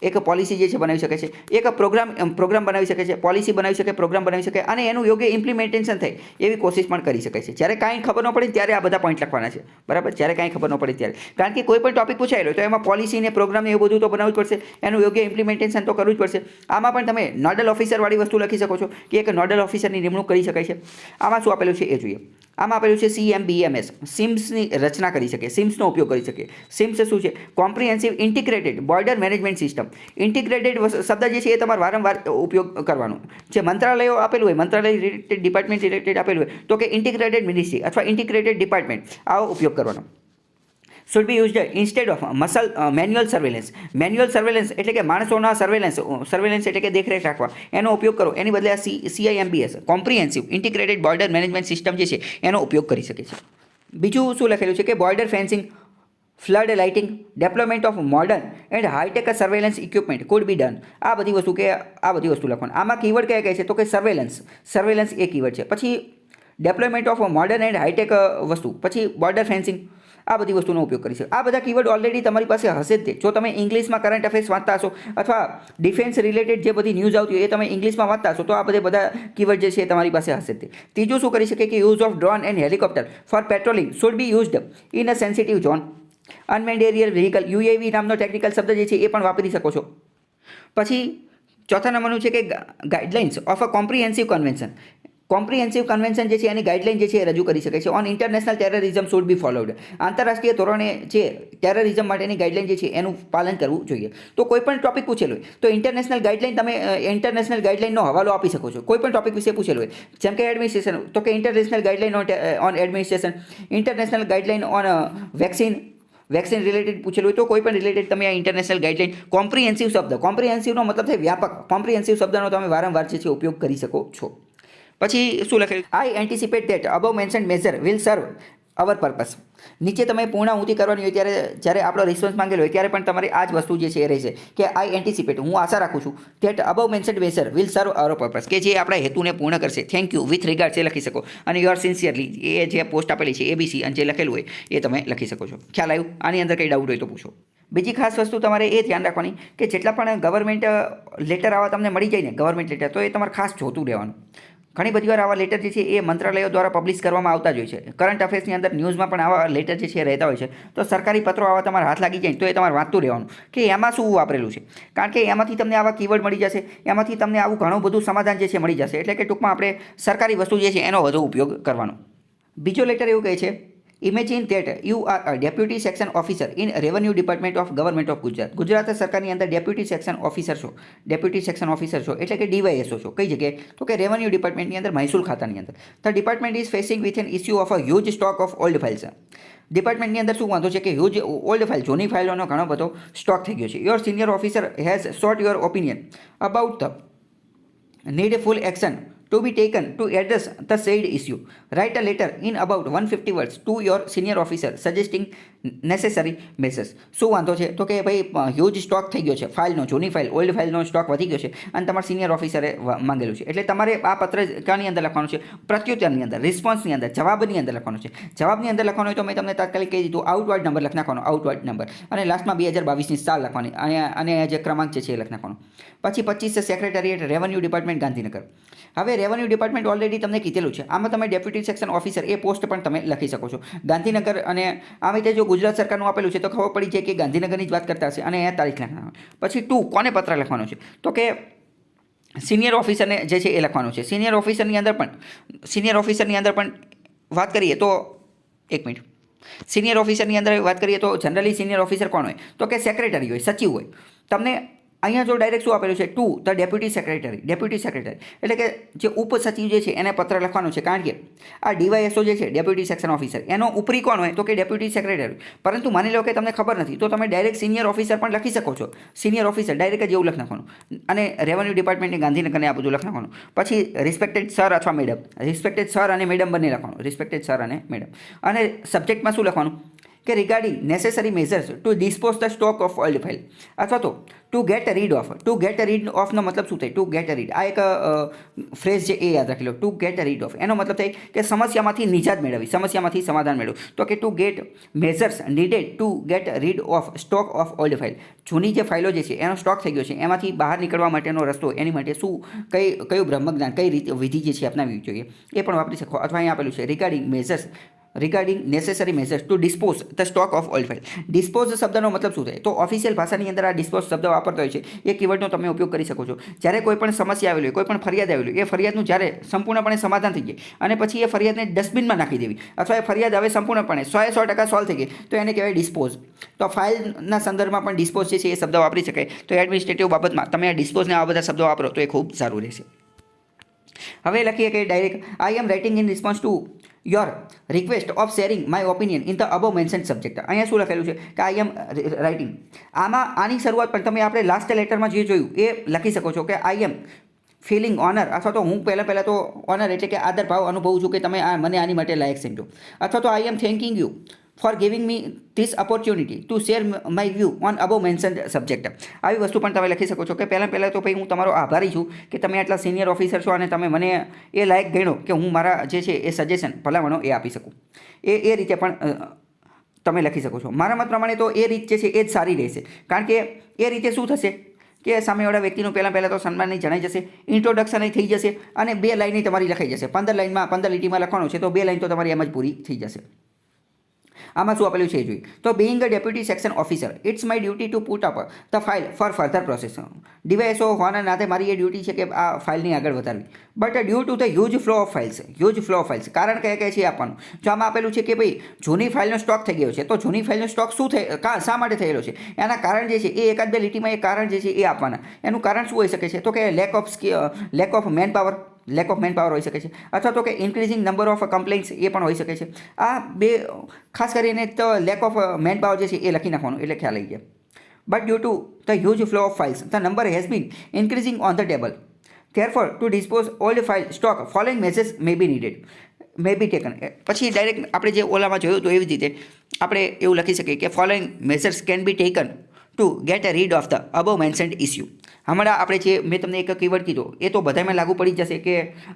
એક પોલિસી જે છે બનાવી શકે છે, એક પ્રોગ્રામ બનાવી શકે છે, પોલિસી બનાવી શકે, પ્રોગ્રામ બનાવી શકે, અને એનું યોગ્ય ઇમ્પ્લિમેન્ટેશન થાય એવી કોશિશ પણ કરી શકે છે. જ્યારે કાંઈ ખબર ન પડે ત્યારે આ બધા પોઈન્ટ લખવાના છે, બરાબર. જ્યારે કાંઈ ખબર ન પડે ત્યારે, કારણ કે કોઈ પણ ટોપિક પૂછાયેલો તો એમાં પોલિસી ને પ્રોગ્રામ ને એવું બધું તો બનાવવું જ પડશે, એનું યોગ્ય ઇમ્પ્લિમેન્ટેશન તો કરવું જ પડશે. આમાં પણ તમે નોડલ ઓફિસરવાળી વસ્તુ લખી શકો છો કે એક નોડલ ઓફિસરની નિમણૂક કરી શકાય છે. આમાં શું આપેલું છે એ જોઈએ. આમાં આપેલું છે CMBMS, સિમ્સની રચના કરી શકે, સિમ્સનો ઉપયોગ કરી શકે. સિમ્સ શું છે? Comprehensive integrated border management system. Integrated શબ્દ જે છે એ તમારે વારંવાર ઉપયોગ કરવાનો. જે મંત્રાલયો આપેલું હોય, મંત્રાલય રિલેટેડ ડિપાર્ટમેન્ટ રિલેટેડ આપેલું હોય તો કે ઇન્ટિગ્રેટેડ મિનિસ્ટ્રી અથવા ઇન્ટિગ્રેટેડ ડિપાર્ટમેન્ટ, આવો ઉપયોગ કરવાનો. should be used instead of manual surveillance. Manual surveillance એટલે કે માણસોના સર્વેલન્સ એટલે કે દેખરેખ રાખવા, એનો ઉપયોગ કરો. એની બદલે આ CIMBS comprehensive integrated border management system જે છે એનો ઉપયોગ કરી શકે છે. બીજું શું લખેલું છે કે border fencing, flood lighting, development of modern and high tech surveillance equipment could be done. આ બધી વસ્તુ લખવાનું. આમાં કીવર્ડ કયા છે તો કે સર્વેલન્સ એ કીવર્ડ છે. પછી development of modern and high tech વસ્તુ, પછી બોર્ડર ફેન્સિંગ, આ બધી વસ્તુનો ઉપયોગ કરી છે. આ બધા કીવર્ડ ઓલરેડી તમારી પાસે હશે જ તે. જો તમે ઇંગ્લિશમાં કરંટ અફેર્સ વાંચતા હશો અથવા ડિફેન્સ રિલેટેડ જે બધી ન્યૂઝ આવતી હોય એ તમે ઇંગ્લિશમાં વાંચતા હશો તો આ બધા કીવર્ડ જે છે એ તમારી પાસે હશે જ તે. ત્રીજું શું કરી શકે કે use of drone and helicopter for patrolling should be used in a sensitive zone. Unmanned aerial vehicle, UAV નામનો ટેકનિકલ શબ્દ જે છે એ પણ વાપરી શકો છો. પછી ચોથા નંબરનું છે કે guidelines of a comprehensive convention. Comprehensive convention જે છે એની ગાઈડલાઇન જે છે એ રજૂ કરી શકે છે. On international terrorism should be followed. આંતરરાષ્ટ્રીય ધોરણે જે ટેરરિઝમ માટેની ગાઈડલાઇન જે છે એનું પાલન કરવું જોઈએ. તો કોઈ પણ ટોપિક પૂછેલો હોય તો ઇન્ટરનેશનલ ગાઈડલાઇન તમે ઇન્ટરનેશનલ ગાઈડલાઇનનો હવાલો આપી શકો છો. કોઈ પણ ટોપિક વિશે પૂછેલો હોય, જેમ કે એડમિનિસ્ટ્રેશન, તો કે international guideline on administration, international guideline on vaccine related પૂછેલું હોય તો કોઈ પણ રિલેટેડ તમે આ ઇન્ટરનેશનલ ગાઈડલાઇન, કોમ્પ્રિહેન્સિવ શબ્દ, કોમ્પ્રિહેન્સિવનો મતલબ થાય વ્યાપક, કોમ્પ્રિહેન્સિવ શબ્દનો તમે વારંવાર જે છે ઉપયોગ કરી શકો છો. પછી શું લખેલું? I anticipate that above mentioned measure will serve our purpose. નીચે તમે પૂર્ણાહુતિ કરવાની હોય ત્યારે જ્યારે આપણો રિસ્પોન્સ માંગેલો હોય ત્યારે પણ તમારી આ જ વસ્તુ જે છે એ રહેશે કે આઈ એન્ટિસિપેટ, હું આશા રાખું છું, that above mentioned measure will serve our purpose, કે જે આપણા હેતુને પૂર્ણ કરશે. થેન્ક યુ, વિથ રિગાર્ડ્સ એ લખી શકો, અને યોર સિન્સિયરલી એ જે પોસ્ટ આપેલી છે ABC અને જે લખેલું હોય એ તમે લખી શકો છો. ખ્યાલ આવ્યું? આની અંદર કંઈ ડાઉટ હોય તો પૂછો. બીજી ખાસ વસ્તુ તમારે એ ધ્યાન રાખવાની કે જેટલા પણ ગવર્મેન્ટ લેટર આવા તમને મળી જાય ને, ગવર્મેન્ટ લેટર, તો એ તમારે ખાસ જોતું રહેવાનું. ઘણી બધી વાર આવા લેટર જે છે એ મંત્રાલયો દ્વારા પબ્લિશ કરવામાં આવતા જ હોય છે. કરંટ અફેર્સની અંદર ન્યૂઝમાં પણ આવા લેટર જે છે રહેતા હોય છે. તો સરકારી પત્રો આવા તમારા હાથ લાગી જાય તો એ તમારે વાંચતું રહેવાનું કે એમાં શું વાપરેલું છે, કારણ કે એમાંથી તમને આવા કીવર્ડ મળી જશે, એમાંથી તમને આવું ઘણું બધું સમાધાન જે છે મળી જશે. એટલે કે ટૂંકમાં આપણે સરકારી વસ્તુ જે છે એનો વધુ ઉપયોગ કરવાનો. બીજો લેટર એવું કહે છે, imagine that you are a deputy section officer in revenue department of government of Gujarat. Gujarat સરકારની અંદર ડેપ્યુટી સેક્શન ઓફિસર છો, ડેપ્યુટી સેક્શન ઓફિસર છો એટલે કે DYSO છો. કઈ જગ્યાએ? તો કે રેવન્યુ ડિપાર્ટમેન્ટની અંદર, મહેસૂલ ખાતાની અંદર. The department is facing with an issue of a huge stock of old files. ડિપાર્ટમેન્ટની અંદર શું વાંધો છે કે હ્યુજ ઓલ્ડ ફાઇલ, જૂની ફાઇલોનો ઘણો બધો સ્ટોક થઈ ગયો છે. Your senior officer has sought your opinion about the needful action to be taken to address the said issue. Write a letter in about 150 words to your senior officer suggesting necessary measures. શું વાંધો છે? તો કે ભાઈ huge stock થઈ ગયો છે ફાઇલનો, જૂની ફાઇલ, ઓલ્ડ ફાઇલનો સ્ટોક વધી ગયો છે અને તમારા સિનિયર ઓફિસરે માંગેલું છે. એટલે તમારે આ પત્ર કાની અંદર લખવાનું છે? પ્રત્યુત્તરની અંદર, રિસ્પોન્સની અંદર, જવાબની અંદર લખવાનું છે. જવાબની અંદર લખવાનું હોય તો મેં તમને તાત્કાલિક કહી દીધું, આઉટવર્ડ નંબર લખી નાખવાનો, આઉટવર્ડ નંબર, અને લાસ્ટમાં 2022ની સાલ લખવાની, અને જે ક્રમાંક છે એ લખી નાખવાનો. પછી 25 સેક્રેટરીએટ, રેવન્યુ ડિપાર્ટમેન્ટ, ગાંધીનગર. હવે રેવન્યુ ડિપાર્ટમેન્ટ ઓલરેડી તમને કીધેલું છે. આમાં તમે ડેપ્યુટી સેક્શન ઓફિસર એ પોસ્ટ પણ તમે લખી શકો છો, ગાંધીનગર. અને આ રીતે જો ગુજરાત સરકારનું આપેલું છે તો ખબર પડી જાય કે ગાંધીનગરની જ વાત કરતા હશે, અને એ તારીખ લખવાનું. પછી 2, કોને પત્ર લખવાનો છે? તો કે સિનિયર ઓફિસરને જે છે એ લખવાનું છે. સિનિયર ઓફિસરની અંદર પણ વાત કરીએ તો, એક મિનિટ, સિનિયર ઓફિસરની અંદર વાત કરીએ તો જનરલી સિનિયર ઓફિસર કોણ હોય? તો કે સેક્રેટરી હોય, સચિવ હોય. તમને અહીંયા જો ડાયરેક્ટ શું આપેલું છે? Two the deputy secretary. Deputy secretary એટલે કે જે ઉપસચિવ જે છે એને પત્ર લખવાનો છે, કારણ કે આ DYSO જે છે ડેપ્યુટી સેક્શન ઓફિસર, એનો ઉપરી કોણ હોય? તો કે ડેપ્યુટી સેક્રેટરી. પરંતુ માની લો કે તમને ખબર નથી તો તમે ડાયરેક્ટ સિનિયર ઓફિસર પણ લખી શકો છો. સિનિયર ઓફિસર ડાયરેક્ટ જ એવું લખી નાખવાનું, અને રેવન્યુ ડિપાર્ટમેન્ટની ગાંધીનગરને આ બધું લખી નાખવાનું. પછી રિસ્પેક્ટેડ સર અથવા મેડમ, રિસ્પેક્ટેડ સર અને મેડમ બંને લખવાનું, રિસ્પેક્ટેડ સર અને મેડમ. અને સબ્જેક્ટમાં શું લખવાનું કે regarding necessary measures to dispose the stock of old file, અથવા તો to get rid of. To get rid ઓફનો મતલબ શું થાય? ટુ ગેટ રીડ, આ એક ફ્રેઝ છે એ યાદ રાખી લો. ટુ ગેટ રીડ ઓફ એનો મતલબ થાય કે સમસ્યામાંથી નિજાત મેળવવી, સમસ્યામાંથી સમાધાન મેળવવું. તો કે two gate measures needed two get rid of stock of old file. જૂની જે ફાઇલો જે છે એનો સ્ટોક થઈ ગયો છે, એમાંથી બહાર નીકળવા માટેનો રસ્તો, એની માટે શું કયું બ્રહ્મજ્ઞાન, કઈ રીતે વિધિ જે છે અપનાવવી જોઈએ એ પણ વાપરી શકો. અથવા અહીં આપેલું છે regarding necessary measures to dispose the stock of old file. Dispose શબ્દનો મતલબ શું થાય? તો ઓફિશિયલ ભાષાની અંદર આ ડિસ્પોઝ શબ્દ વાપરતો હોય છે. એ કીવર્ડનો તમે ઉપયોગ કરી શકો છો. જ્યારે કોઈ પણ સમસ્યા આવેલી હોય, કોઈ પણ ફરિયાદ આવેલી હોય, એ ફરિયાદનું જ્યારે સંપૂર્ણપણે સમાધાન થઈ જાય અને પછી એ ફરિયાદને ડસ્ટબિનમાં નાખી દેવી, અથવા એ ફરિયાદ હવે સંપૂર્ણપણે 100% સોલ્વ થઈ ગઈ તો એને કહેવાય ડિસ્પોઝ. તો ફાઇલના સંદર્ભમાં પણ ડિસ્પોઝ જે છે એ શબ્દ વાપરી શકાય. તો એડમિનિસ્ટ્રેટિવ બાબતમાં તમે આ ડિસ્પોઝને આવા બધા શબ્દો વાપરો તો એ ખૂબ સારું રહેશે. હવે લખીએ કે direct I am writing in response to your request of sharing my opinion in the above mention subject. અહીંયા શું લખેલું છે કે આઈ એમ રાઇટિંગ. આની શરૂઆત પણ તમે આપણે લાસ્ટ લેટરમાં જે જોયું એ લખી શકો છો કે આઈ એમ ફિલિંગ ઓનર, અથવા તો હું પહેલાં તો ઓનર એટલે કે આદર ભાવ અનુભવું છું કે તમે મને આની માટે લાયક સમજો, અથવા તો I am thanking you for giving me this opportunity to share my view on above mention subject. આવી વસ્તુ પણ તમે લખી શકો છો કે પહેલાં તો ભાઈ હું તમારો આભારી છું કે તમે આટલા સિનિયર ઓફિસર છો અને તમે મને એ લાયક ગણ્યો કે હું મારા જે છે એ સજેશન ભલામણો એ આપી શકું. એ રીતે પણ તમે લખી શકો છો. મારા મત પ્રમાણે તો એ રીત જે છે એ જ સારી રહેશે, કારણ કે એ રીતે શું થશે કે સામેવાળા વ્યક્તિનું પહેલાં તો સન્માનની જણાઈ જશે, ઇન્ટ્રોડક્શન થઈ જશે, અને 2 લાઇનની તમારી લખાઈ જશે. 15 લીટીમાં લખવાનું છે તો 2 લાઇન તો તમારી એમ જ પૂરી થઈ જશે. આમાં શું આપેલું છે એ જોઈએ. તો being a deputy section officer it's my duty to put up the file for further process. DYSO હોવાના નાતે મારી એ ડ્યુટી છે કે આ ફાઇલની આગળ વધારવી. But due to the huge flow of files કારણ કયા કયા છે એ આપવાનું. જો આમાં આપેલું છે કે ભાઈ જૂની ફાઇલનો સ્ટોક થઈ ગયો છે, તો જૂની ફાઇલનો સ્ટોક શું શા માટે થયેલો છે, એના કારણ જે છે એ એકાદ બે લીટીમાં એ કારણ જે છે એ આપવાના. એનું કારણ શું હોઈ શકે છે? તો કે લેક ઓફ મેન પાવર હોઈ શકે છે, અથવા તો કે ઇન્ક્રીઝિંગ નંબર ઓફ કમ્પ્લેન્ટ્સ એ પણ હોઈ શકે છે. આ બે ખાસ કરીને તો લેક ઓફ મેન પાવર જે છે એ લખી નાખવાનું એટલે ખ્યાલ આવી જાય. But due to the huge flow of files the number has been increasing on the table. Therefore, to dispose old file stock, following measures may be taken. પછી ડાયરેક્ટ આપણે જે ઓલામાં જોયું તો એવી જ રીતે આપણે એવું લખી શકીએ કે following measures can be taken two get rid of the above mentioned issue. હમણાં આપણે જે મેં તમને એક કીવર્ડ કીધો એ તો બધામાં લાગુ પડી જશે કે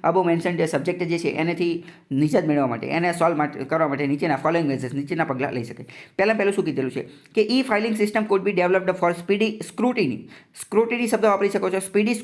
અબવ મેન્શન્ડ સબ્જેક્ટ જે છે એનાથી નિજાત મેળવવા માટે, એને સોલ્વ કરવા માટે નીચેના ફોલોઈંગ મેઝર્સ, નીચેના પગલાં લઈ શકે. પહેલું શું કીધેલું છે કે e filing system could be developed for speedy scrutiny શબ્દ વાપરી શકો છો. સ્પીડી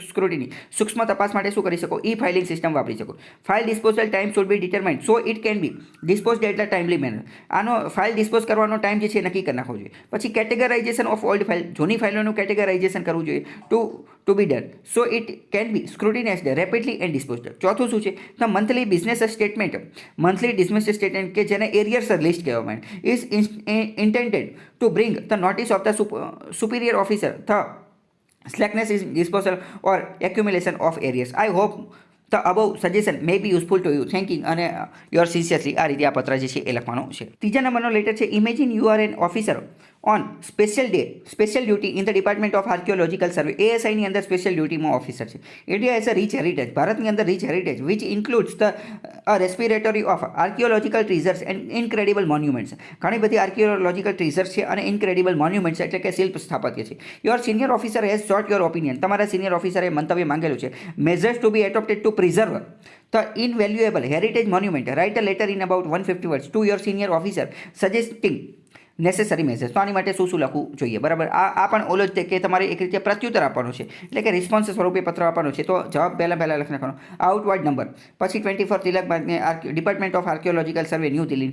સ્ક્રુટિની, સૂક્ષ્મ તપાસ માટે શું કરી શકો? ઈ ફાઇલિંગ સિસ્ટમ વાપરી શકો. File disposal time should be determined so it can be disposed at the timely manner. આનો ફાઇલ ડિસ્પોઝ કરવાનો ટાઈમ જે છે નક્કી કરી નાખવો જોઈએ. પછી કેટેગરાઇઝેશન ઓફ ઓલ્ડ ફાઇલ, જૂની ફાઇલોનું કેટેગરાઇઝેશન કરવું જોઈએ to be done so it can be scrutinized rapidly and disposed. ચોથું શું છે? ધ મંથલી બિઝનેસ સ્ટેટમેન્ટ કે જેને એરિયર્સ લિસ્ટ કહેવામાં આવે is intended to bring the notice of the superior officer the slackness is disposal or accumulation of areas. I hope the above suggestion may be useful to you. Thanking અને your sincerely આ રીતે આ પત્ર જે છે એ લખવાનું છે. ત્રીજા નંબરનો લેટર છે imagine you are an officer on special duty in the department of archaeological survey. એએસઆઈની અંદર સ્પેશિયલ ડ્યુટીમાં ઓફિસર છે. India as a rich heritage, ભારતની અંદર rich heritage which includes the respiratory of archaeological treasures and incredible monuments. ઘણી બધી archaeological ટ્રીઝર્સ છે અને ઇનક્રેડિબલ મોન્યુમેન્ટ્સ એટલે કે શિલ્પ સ્થાપત્ય છે. Your senior officer has sought your opinion. તમારા સિનિયર ઓફિસરે મંતવ્ય માંગેલું છે. Measures to be adopted to preserve the invaluable heritage monument. Write a letter in about 150 words to your senior officer suggesting necessary measures. તો આની માટે શું લખવું જોઈએ? બરાબર, આ પણ ઓલો જ કે તમારે એક રીતે પ્રત્યુત્તર આપવાનો છે, એટલે કે રિસ્પોન્સ સ્વરૂપે પત્ર આપવાનો છે. તો જવાબ પહેલાં લખી નાખવાનો આઉટવર્ડ નંબર, પછી 24 Tilak department of archaeological survey new Delhi.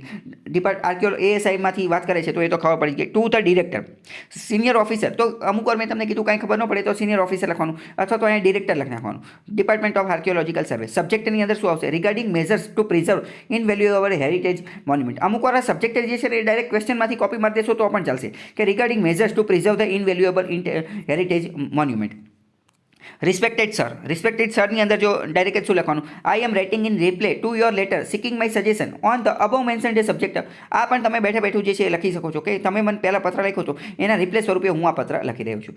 એએસઆઈમાંથી વાત કરે છે તો એ તો ખબર પડી ગઈ. To the director senior officer. તો અમુક વાર મેં તમને કીધું કાંઈ ખબર ન પડે તો સિનિયર ઓફિસર લખવાનું, અથવા તો અહીંયા ડિરેક્ટર લખી નાખવાનું. Department of archaeological survey. સબ્જેક્ટની અંદર શું આવશે? Regarding measures to preserve invaluable heritage monument. અમુક વાર સબ્જેક્ટ જે છે એ ડાયરેક્ટ ક્વેશ્ચનમાંથી કોપી મારી દેશો તો પણ ચાલશે કે regarding measures to preserve the invaluable heritage monument. Respected સરની અંદર જો ડાયરેક્ટ શું લખવાનું? I am writing in reply to your letter seeking my suggestion on the above mentioned subject. આ પણ તમે બેઠું જે છે એ લખી શકો છો કે તમે મને પહેલાં પત્ર લખ્યો હતો એના રિપ્લે સ્વરૂપે હું આ પત્ર લખી રહ્યો છું.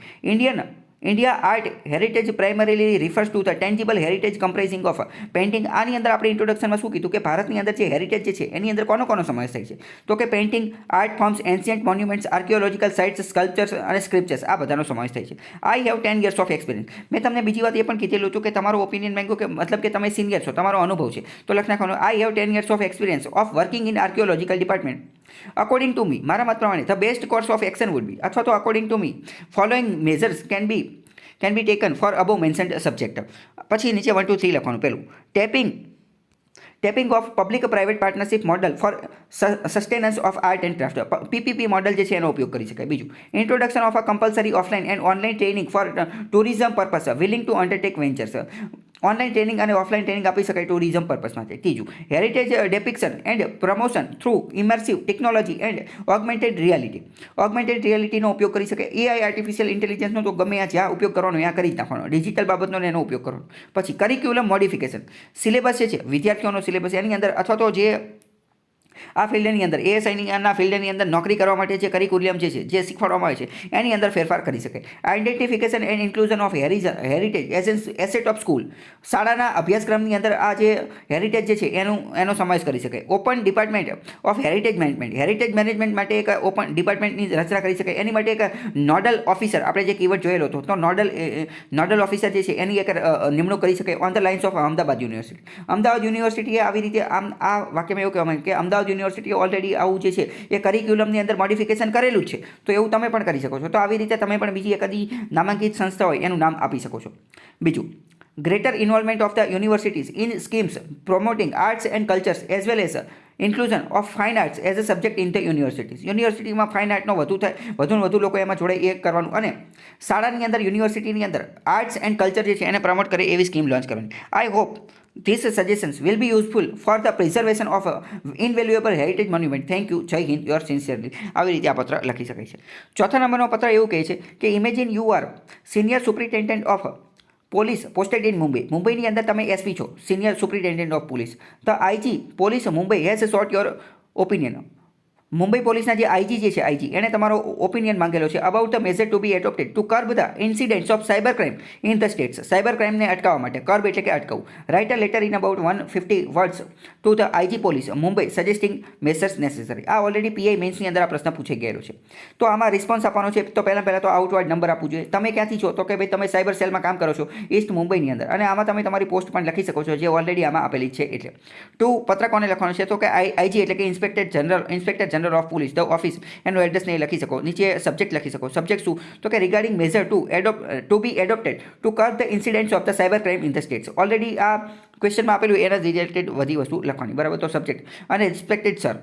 India art heritage primarily refers to the tangible heritage comprising of painting. આની અંદર આપણે ઇન્ટ્રોડક્શનમાં શું કીધું કે ભારતની અંદર જે હેરિટેજ જે છે એની અંદર કોનો સમાવેશ થાય છે? તો કે painting, art forms, ancient monuments, archaeological sites, sculptures અને સ્ક્રિપ્ચર્સ, આ બધાનો સમાવેશ થાય છે. આઈ હેવ 10 years ઓફ એક્સપિરિયન્સ. મેં તમને બીજી વાત એ પણ કીધેલું હતું કે તમારો ઓપિનિયન માંગ્યો કે મતલબ કે તમે સિનિયર છો, તમારો અનુભવ છે, તો લખી નાખવાનું I have 10 years of experience of working in archaeological department. According to me, મારા મત પ્રમાણે the best course of action would be, અથવા તો according to me following measures can be taken for above mentioned subject. પછી નીચે 1 2 3 લખવાનું. પહેલું tapping of public private partnership model for sustenance of art and craft. PPP model જે છે એનો ઉપયોગ કરી શકાય. બીજું introduction of a compulsory offline and online training for tourism purpose willing to undertake ventures. Online training અને offline training આપી શકાય ટુરિઝમ પર્પઝ માટે. ત્રીજું heritage depiction and promotion through immersive technology and augmented રિયાલિટીનો ઉપયોગ કરી શકાય. એઆઈ આર્ટિફિશિયલ ઇન્ટેલિજન્સનો તો ગમે જ્યાં ઉપયોગ કરવાનો ત્યાં કરી જ નાખવાનો. ડિજિટલ બાબતનો એનો ઉપયોગ કરવાનો. પછી કરિક્યુલમ મોડિફિકેશન. સિલેબસ જે છે વિદ્યાર્થીઓનો સિલેબસ એની અંદર અથવા તો જે આ ફિલ્ડની અંદર એએસઆઈના ફિલ્ડની અંદર નોકરી કરવા માટે જે કરિક્યુલમ જે છે જે શીખવાડવામાં આવે છે એની અંદર ફેરફાર કરી શકાય. Identification and inclusion of heritage as asset of school. શાળાના અભ્યાસક્રમની અંદર આ જે હેરિટેજ જે છે એનો સમાવેશ કરી શકાય. Open department of heritage management માટે એક ઓપન ડિપાર્ટમેન્ટની રચના કરી શકાય. એની માટે એક નોડલ ઓફિસર, આપણે જે કીવર્ડ જોયેલો હતો તો નોડલ ઓફિસર જે છે એની એક નિમણૂક કરી શકાય on the lines of Ahmedabad university. Ahmedabad યુનિવર્સિટીએ આવી રીતે આ વાક્યમાં એવું કહેવામાં કે અમદાવાદ યુનિવર્સિટીએ ઓલરેડી આવું જે છે એ કરિક્યુલમની અંદર મોડિફિકેશન કરેલું જ છે, તો એવું તમે પણ કરી શકો છો. તો આવી રીતે તમે પણ બીજી એકાદી નામાંકિત સંસ્થા હોય એનું નામ આપી શકો છો. બીજું greater involvement of the universities in schemes promoting arts and cultures as well as inclusion of fine arts as a subject in the universities. યુનિવર્સિટીમાં ફાઇન આર્ટનો વધુને વધુ લોકો એમાં જોડે એ કરવાનું, અને શાળાની અંદર યુનિવર્સિટીની અંદર આર્ટ્સ એન્ડ કલ્ચર જે છે એને પ્રમોટ કરે એવી સ્કીમ લોન્ચ કરવાની. I hope these suggestions will be useful for the preservation of invaluable heritage monument. Thank you. જય હિન્દ. Your sincerely. આવી રીતે આ પત્ર લખી શકાય છે. ચોથા નંબરનો પત્ર એવું કહે છે કે imagine you are senior superintendent of police posted in Mumbai. મુંબઈની અંદર તમે એસપી છો, senior superintendent of police. The IG police Mumbai has sought your opinion. Mumbai પોલીસના જે આઈજી જે છે, આઈજી એને તમારો ઓપિનિયન માંગેલો છે about the measure to be adopted to curb the incidents of cyber crime in the states. Cyber ક્રાઇમને અટકાવવા માટે, કર્બ એટલે કે અટકાવવું. Write a letter in about 150 words to the IG police Mumbai suggesting measures necessary. આ already PI મેન્સની અંદર આ પ્રશ્ન પૂછાઈ ગયેલો છે. તો આમાં રિસ્પોન્સ આપવાનો છે. તો પહેલાં તો આઉટવર્ડ નંબર આપવું જોઈએ. તમે ક્યાંથી છો? તો કે ભાઈ તમે સાયબર સેલમાં કામ કરો છો ઈસ્ટ મુંબઈની અંદર, અને આમાં તમે તમારી પોસ્ટ પણ લખી શકો છો જે ઓલરેડી આમાં આપેલી છે. એટલે ટુ પત્ર કોને લખવાનો છે? તો કે આઈજી એટલે કે inspector general of police the office, એનું એડ્રેસ નહીં લખી શકો. નીચે સબ્જેક્ટ લખી શકો. સબ્જેક્ટ શું? તો કે regarding measure to be adopted to curb the incidents of the cyber crime in the states. Already આ ક્વેશ્ચનમાં આપેલું એના રિલેટેડ બધી વસ્તુ લખવાની, બરાબર. તો સબ્જેક્ટ અને રિસ્પેક્ટેડ સર.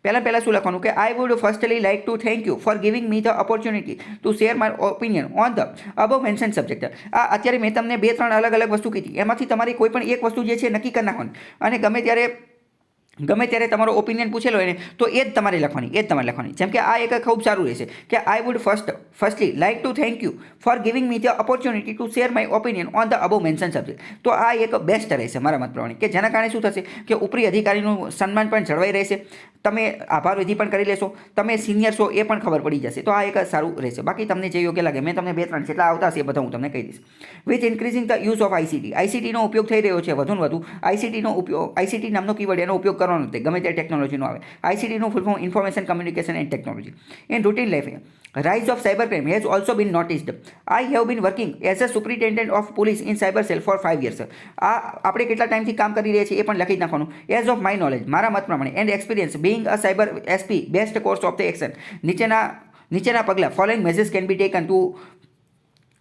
પહેલાં શું લખવાનું કે I would firstly like to thank you for giving me the opportunity to share my opinion on the above mention subject. આ અત્યારે મેં તમને 2-3 અલગ વસ્તુ કીધી, એમાંથી તમારી કોઈ પણ એક વસ્તુ જે છે નક્કી કરી નાખવાની, અને ગમે ત્યારે તમારો ઓપિનિયન પૂછેલો હોય ને તો એ જ તમારે લખવાની. જેમ કે આ એક ખૂબ સારું રહેશે કે I would firstly like to thank you for giving me the opportunity to share my opinion on the above mention subject. તો આ એક બેસ્ટ રહેશે મારા મત પ્રમાણે, કે જેના કારણે શું થશે કે ઉપરી અધિકારીનું સન્માન પણ જળવાઈ રહેશે, તમે આભાર વિધિ પણ કરી લેશો, તમે સિનિયર છો એ પણ ખબર પડી જશે. તો આ એક સારું રહેશે. બાકી તમને જે યોગ્ય લાગે, મેં તમને 2-3 જેટલા આવતા હશે એ બધા હું તમને કહી દઈશ. With increasing the use of આઈસીટીનો ઉપયોગ થઈ રહ્યો છે વધુને વધુ. આઈસીટી નામનો કીવર્ડ, એનો ઉપયોગ કરવાનો નથી ગમે ત્યારે ટેકનોલોજીનો આવે. આઈસીટીનું full form information communication and technology. In routine life rise of cyber crime has also been noticed. I have been working as a superintendent of police in cyber cell for 5 years. આ આપણે કેટલા ટાઈમથી કામ કરી રહ્યા છીએ એ પણ લખી નાખવાનું. એઝ ઓફ માય નોલેજ, મારા મત પ્રમાણે, and experience being a cyber SP best course of the action. નીચેના પગલાં following measures can be taken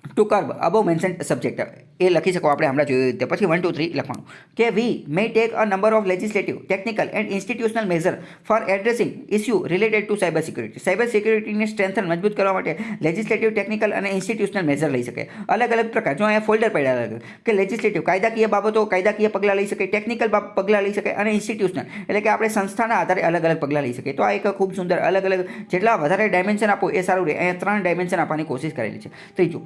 to curb above mention subject. એ લખી શકો આપણે હમણાં જોયું રીતે. પછી 1, 2, 3 લખવાનું કે we may take a number of legislative, technical and institutional measure for addressing issue related to cyber security. Cyber સિક્યુરિટીને સ્ટ્રેન્થન મજબૂત કરવા માટે લેજિસ્લેટિવ, ટેકનિકલ અને ઇન્સ્ટિટ્યુશનલ મેઝર લઈ શકે. અલગ પ્રકાર, જો અહીંયા ફોલ્ડર પડ્યા કે લેજિસ્લેટિવ કાયદાકીય બાબતો, કાયદાકીય પગલાં લઈ શકે, ટેકનિકલ પગલાં લઈ શકે, અને ઇન્સ્ટિટ્યુશનલ એટલે કે આપણે સંસ્થાના આધારે અલગ પગલાં લઈ શકીએ. તો આ એક ખૂબ સુંદર અલગ જેટલા વધારે ડાયમેન્શન આપો એ સારું રહે. અહીંયા 3 ડાયમેન્શન આપવાની કોશિશ કરેલી છે. ત્રીજું,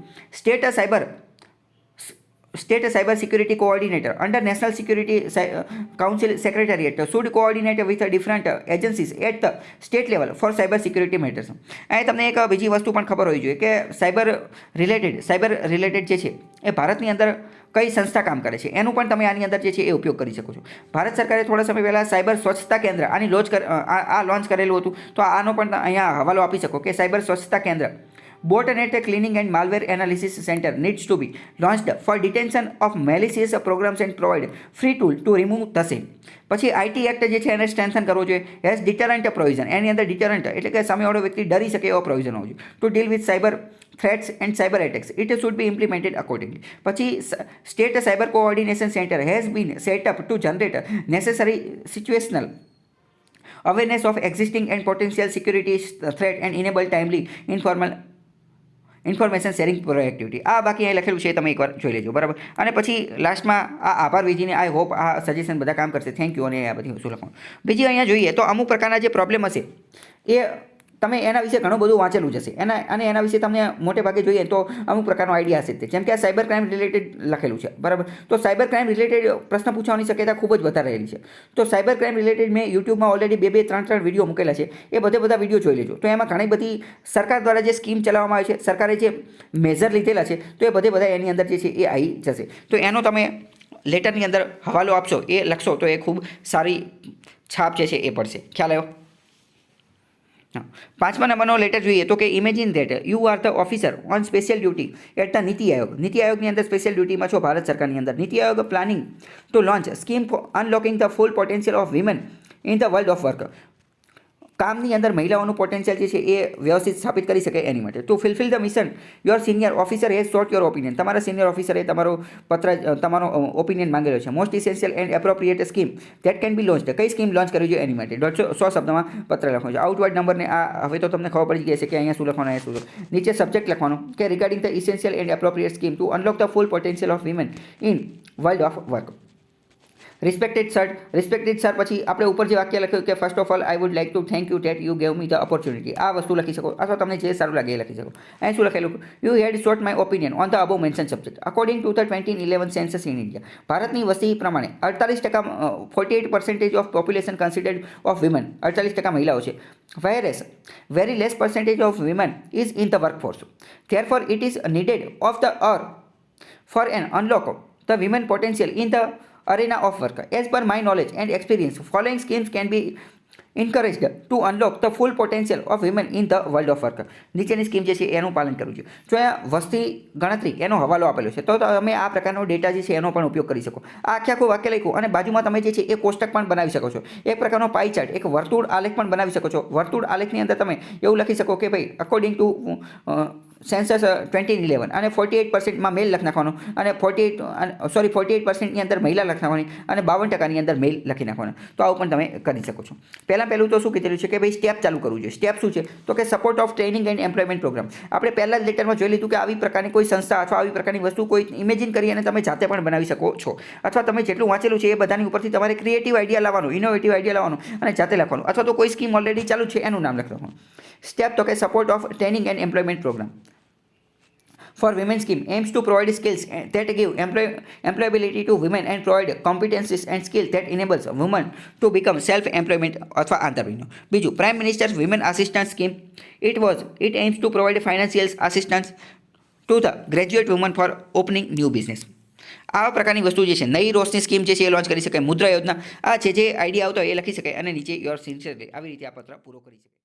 State Cyber Security Coordinator under National Security Council Secretariat should coordinate with different agencies at the state level for cyber security matters. અહીં તમને એક બીજી વસ્તુ પણ ખબર હોવી જોઈએ કે સાયબર રિલેટેડ જે છે એ ભારતની અંદર કઈ સંસ્થા કામ કરે છે એનું પણ તમે આની અંદર જે છે એ ઉપયોગ કરી શકો છો. ભારત સરકારે થોડા સમય પહેલાં સાયબર સ્વચ્છતા કેન્દ્ર આની લોન્ચ કરેલું હતું. તો આનો પણ અહીંયા હવાલો આપી શકો કે સાયબર સ્વચ્છતા કેન્દ્ર Botnet Cleaning and Malware Analysis Center needs to be launched for detection of malicious programs and provide free tool to remove the same. પછી આઈટી એક્ટ જે છે એને સ્ટ્રેન્થન કરવો જોઈએ. હેઝ ડિટરન્ટ પ્રોવિઝન, એની અંદર ડિટરન્ટ એટલે કે સામેવાળો વ્યક્તિ ડરી શકે એવો પ્રોવિઝન હોવો જોઈએ. To deal with cyber threats and cyber attacks it should be implemented accordingly. પછી state cyber coordination centre has been set up to generate necessary situational awareness of existing and potential security threat and enable timely information sharing proactivity. આ બાકી અહીં લખેલું છે, તમે એકવાર જોઈ લેજો, બરાબર. અને પછી લાસ્ટમાં આ આભાર વિધિને આઈ હોપ આ સજેશન બધા કામ કરશે. થેન્ક યુ અને આ બધી વસ્તુ લખવાનું. બીજી અહીંયા જોઈએ તો અમુક પ્રકારના જે પ્રોબ્લેમ હશે એ તમે એના વિશે ઘણું બધું વાંચેલું જશે એના વિશે તમને મોટે ભાગે જોઈએ તો અમુક પ્રકારનો આઈડિયા હશે. જેમ કે આ સાયબર ક્રાઇમ રિલેટેડ લખેલું છે, બરાબર. તો સાયબર ક્રાઇમ રિલેટેડ પ્રશ્ન પૂછવાની શક્યતા ખૂબ જ વધારે રહેલી છે. તો સાયબર ક્રાઇમ રિલેટેડ મેં યુટ્યુબમાં ઓલરેડી 2, 3 વિડીયો મૂકેલા છે. એ બધા વિડીયો જોઈ લેજો. તો એમાં ઘણી બધી સરકાર દ્વારા જે સ્કીમ ચલાવવામાં આવે છે, સરકારે જે મેઝર લીધેલા છે, તો એ બધા એની અંદર જે છે એ આવી જશે. તો એનો તમે લેટરની અંદર હવાલો આપશો, એ લખશો તો એ ખૂબ સારી છાપ જે છે એ પડશે. ખ્યાલ આવ્યો? 5મા નંબરનો લેટર જોઈએ તો કે imagine that you are the officer on special duty at the NITI Aayog. નીતિ આયોગની અંદર સ્પેશિયલ ડ્યુટીમાં છો ભારત સરકારની અંદર. NITI Aayog planning to launch scheme for unlocking the full potential of women in the world of work. કામની અંદર મહિલાઓનું પોટેન્શિયલ જે છે એ વ્યવસ્થિત સ્થાપિત કરી શકે એની માટે. To fulfil the mission your senior officer has sought your opinion. તમારા સિનિયર ઓફિસરે તમારો તમારો ઓપિનિયન માંગેલો છે. Most essential and appropriate scheme that can be launch. કઈ સ્કીમ લોન્ચ કરવી જોઈએ એની માટે 100 શબ્દમાં પત્ર લખવાનું છે. આઉટવર્ડ નંબરને આ હવે તો તમને ખબર પડી ગઈ છે કે અહીંયા શું લખવાનું, અહીંયા શું. નીચે સબ્જેક્ટ લખવાનું કે regarding the essential and appropriate scheme to unlock the full potential of women in world of work. Respected sir પછી આપણે ઉપર જે વાક્ય લખ્યું કે first of all I would like to thank you that you gave me the opportunity. આ વસ્તુ લખી શકો અથવા તમને જે સારું લાગે એ લખી શકો. અહીં શું લખેલું? You had shot my opinion on the above mention subject. According to the 2011 census in India, ભારતની વસ્તી પ્રમાણે 48% 48% of population considered of women, 48% મહિલાઓ છે. whereas very less percentage of women is in the workforce. Therefore, it is needed of the for an unlock the women potential in the arena of work. As per my knowledge and experience, following schemes can be encouraged to unlock the full potential of women in the world of work. નીચેની scheme જે છે એનું પાલન કરવું જોઈએ. જો અહીંયા વસ્તી ગણતરી એનો હવાલો આપેલો છે તો તમે આ પ્રકારનો ડેટા જે છે એનો પણ ઉપયોગ કરી શકો. આ આખું વાક્ય લખ્યું અને બાજુમાં તમે જે છે એ કોષ્ટક પણ બનાવી શકો છો. એક પ્રકારનો પાઈ ચાર્ટ, એક વર્તુળ આલેખ પણ બનાવી શકો છો. વર્તુળ આલેખની અંદર તમે એવું લખી શકો કે ભાઈ અકોર્ડિંગ ટુ સેન્સસ 2011 અને 48%માં મેલ લખી નાખવાનો અને 48%ની અંદર મહિલા લખી નાખવાની અને 52%ની અંદર મેલ લખી નાખવાનો. તો આવું પણ તમે કરી શકો છો. પહેલું તો શું કીધેલું છે કે ભાઈ સ્ટેપ ચાલુ કરવું જોઈએ. સ્ટેપ શું છે તો કે support of training and employment program. આપણે પહેલા જ લેટરમાં જોઈ લીધું કે આવી પ્રકારની કોઈ સંસ્થા અથવા આવી પ્રકારની વસ્તુ કોઈ ઇમેજિન કરી અને તમે જાતે પણ બનાવી શકો છો. અથવા તમે જેટલું વાંચેલું છે એ બધાની ઉપરથી તમારે ક્રિએટિવ આઈડિયા લાવવાનું, ઇનોવેટિવ આઈડિયા લાવવાનું અને જાતે લખવાનું. અથવા તો કોઈ સ્કીમ ઓલરેડી ચાલુ છે એનું નામ લખવાનું. સ્ટેપ તો કે support of training and employment program for women scheme aims to provide skills that give employability to women and provide competencies and skills that enables women to become self-employment અથવા entrepreneur. બીજું, Prime Minister's Women Assistance Scheme. It aims to provide financial assistance to the graduate women for opening new business. આવા પ્રકારની વસ્તુ જે છે નઈ રોશની scheme જે છે એ લોન્ચ કરી શકાય. મુદ્રા યોજના. આ છે જે આઈડિયા આવતો એ લખી શકાય અને નીચે યોર સિન્સિયરલી આવી રીતે આ પત્ર પૂરો કરી શકાય.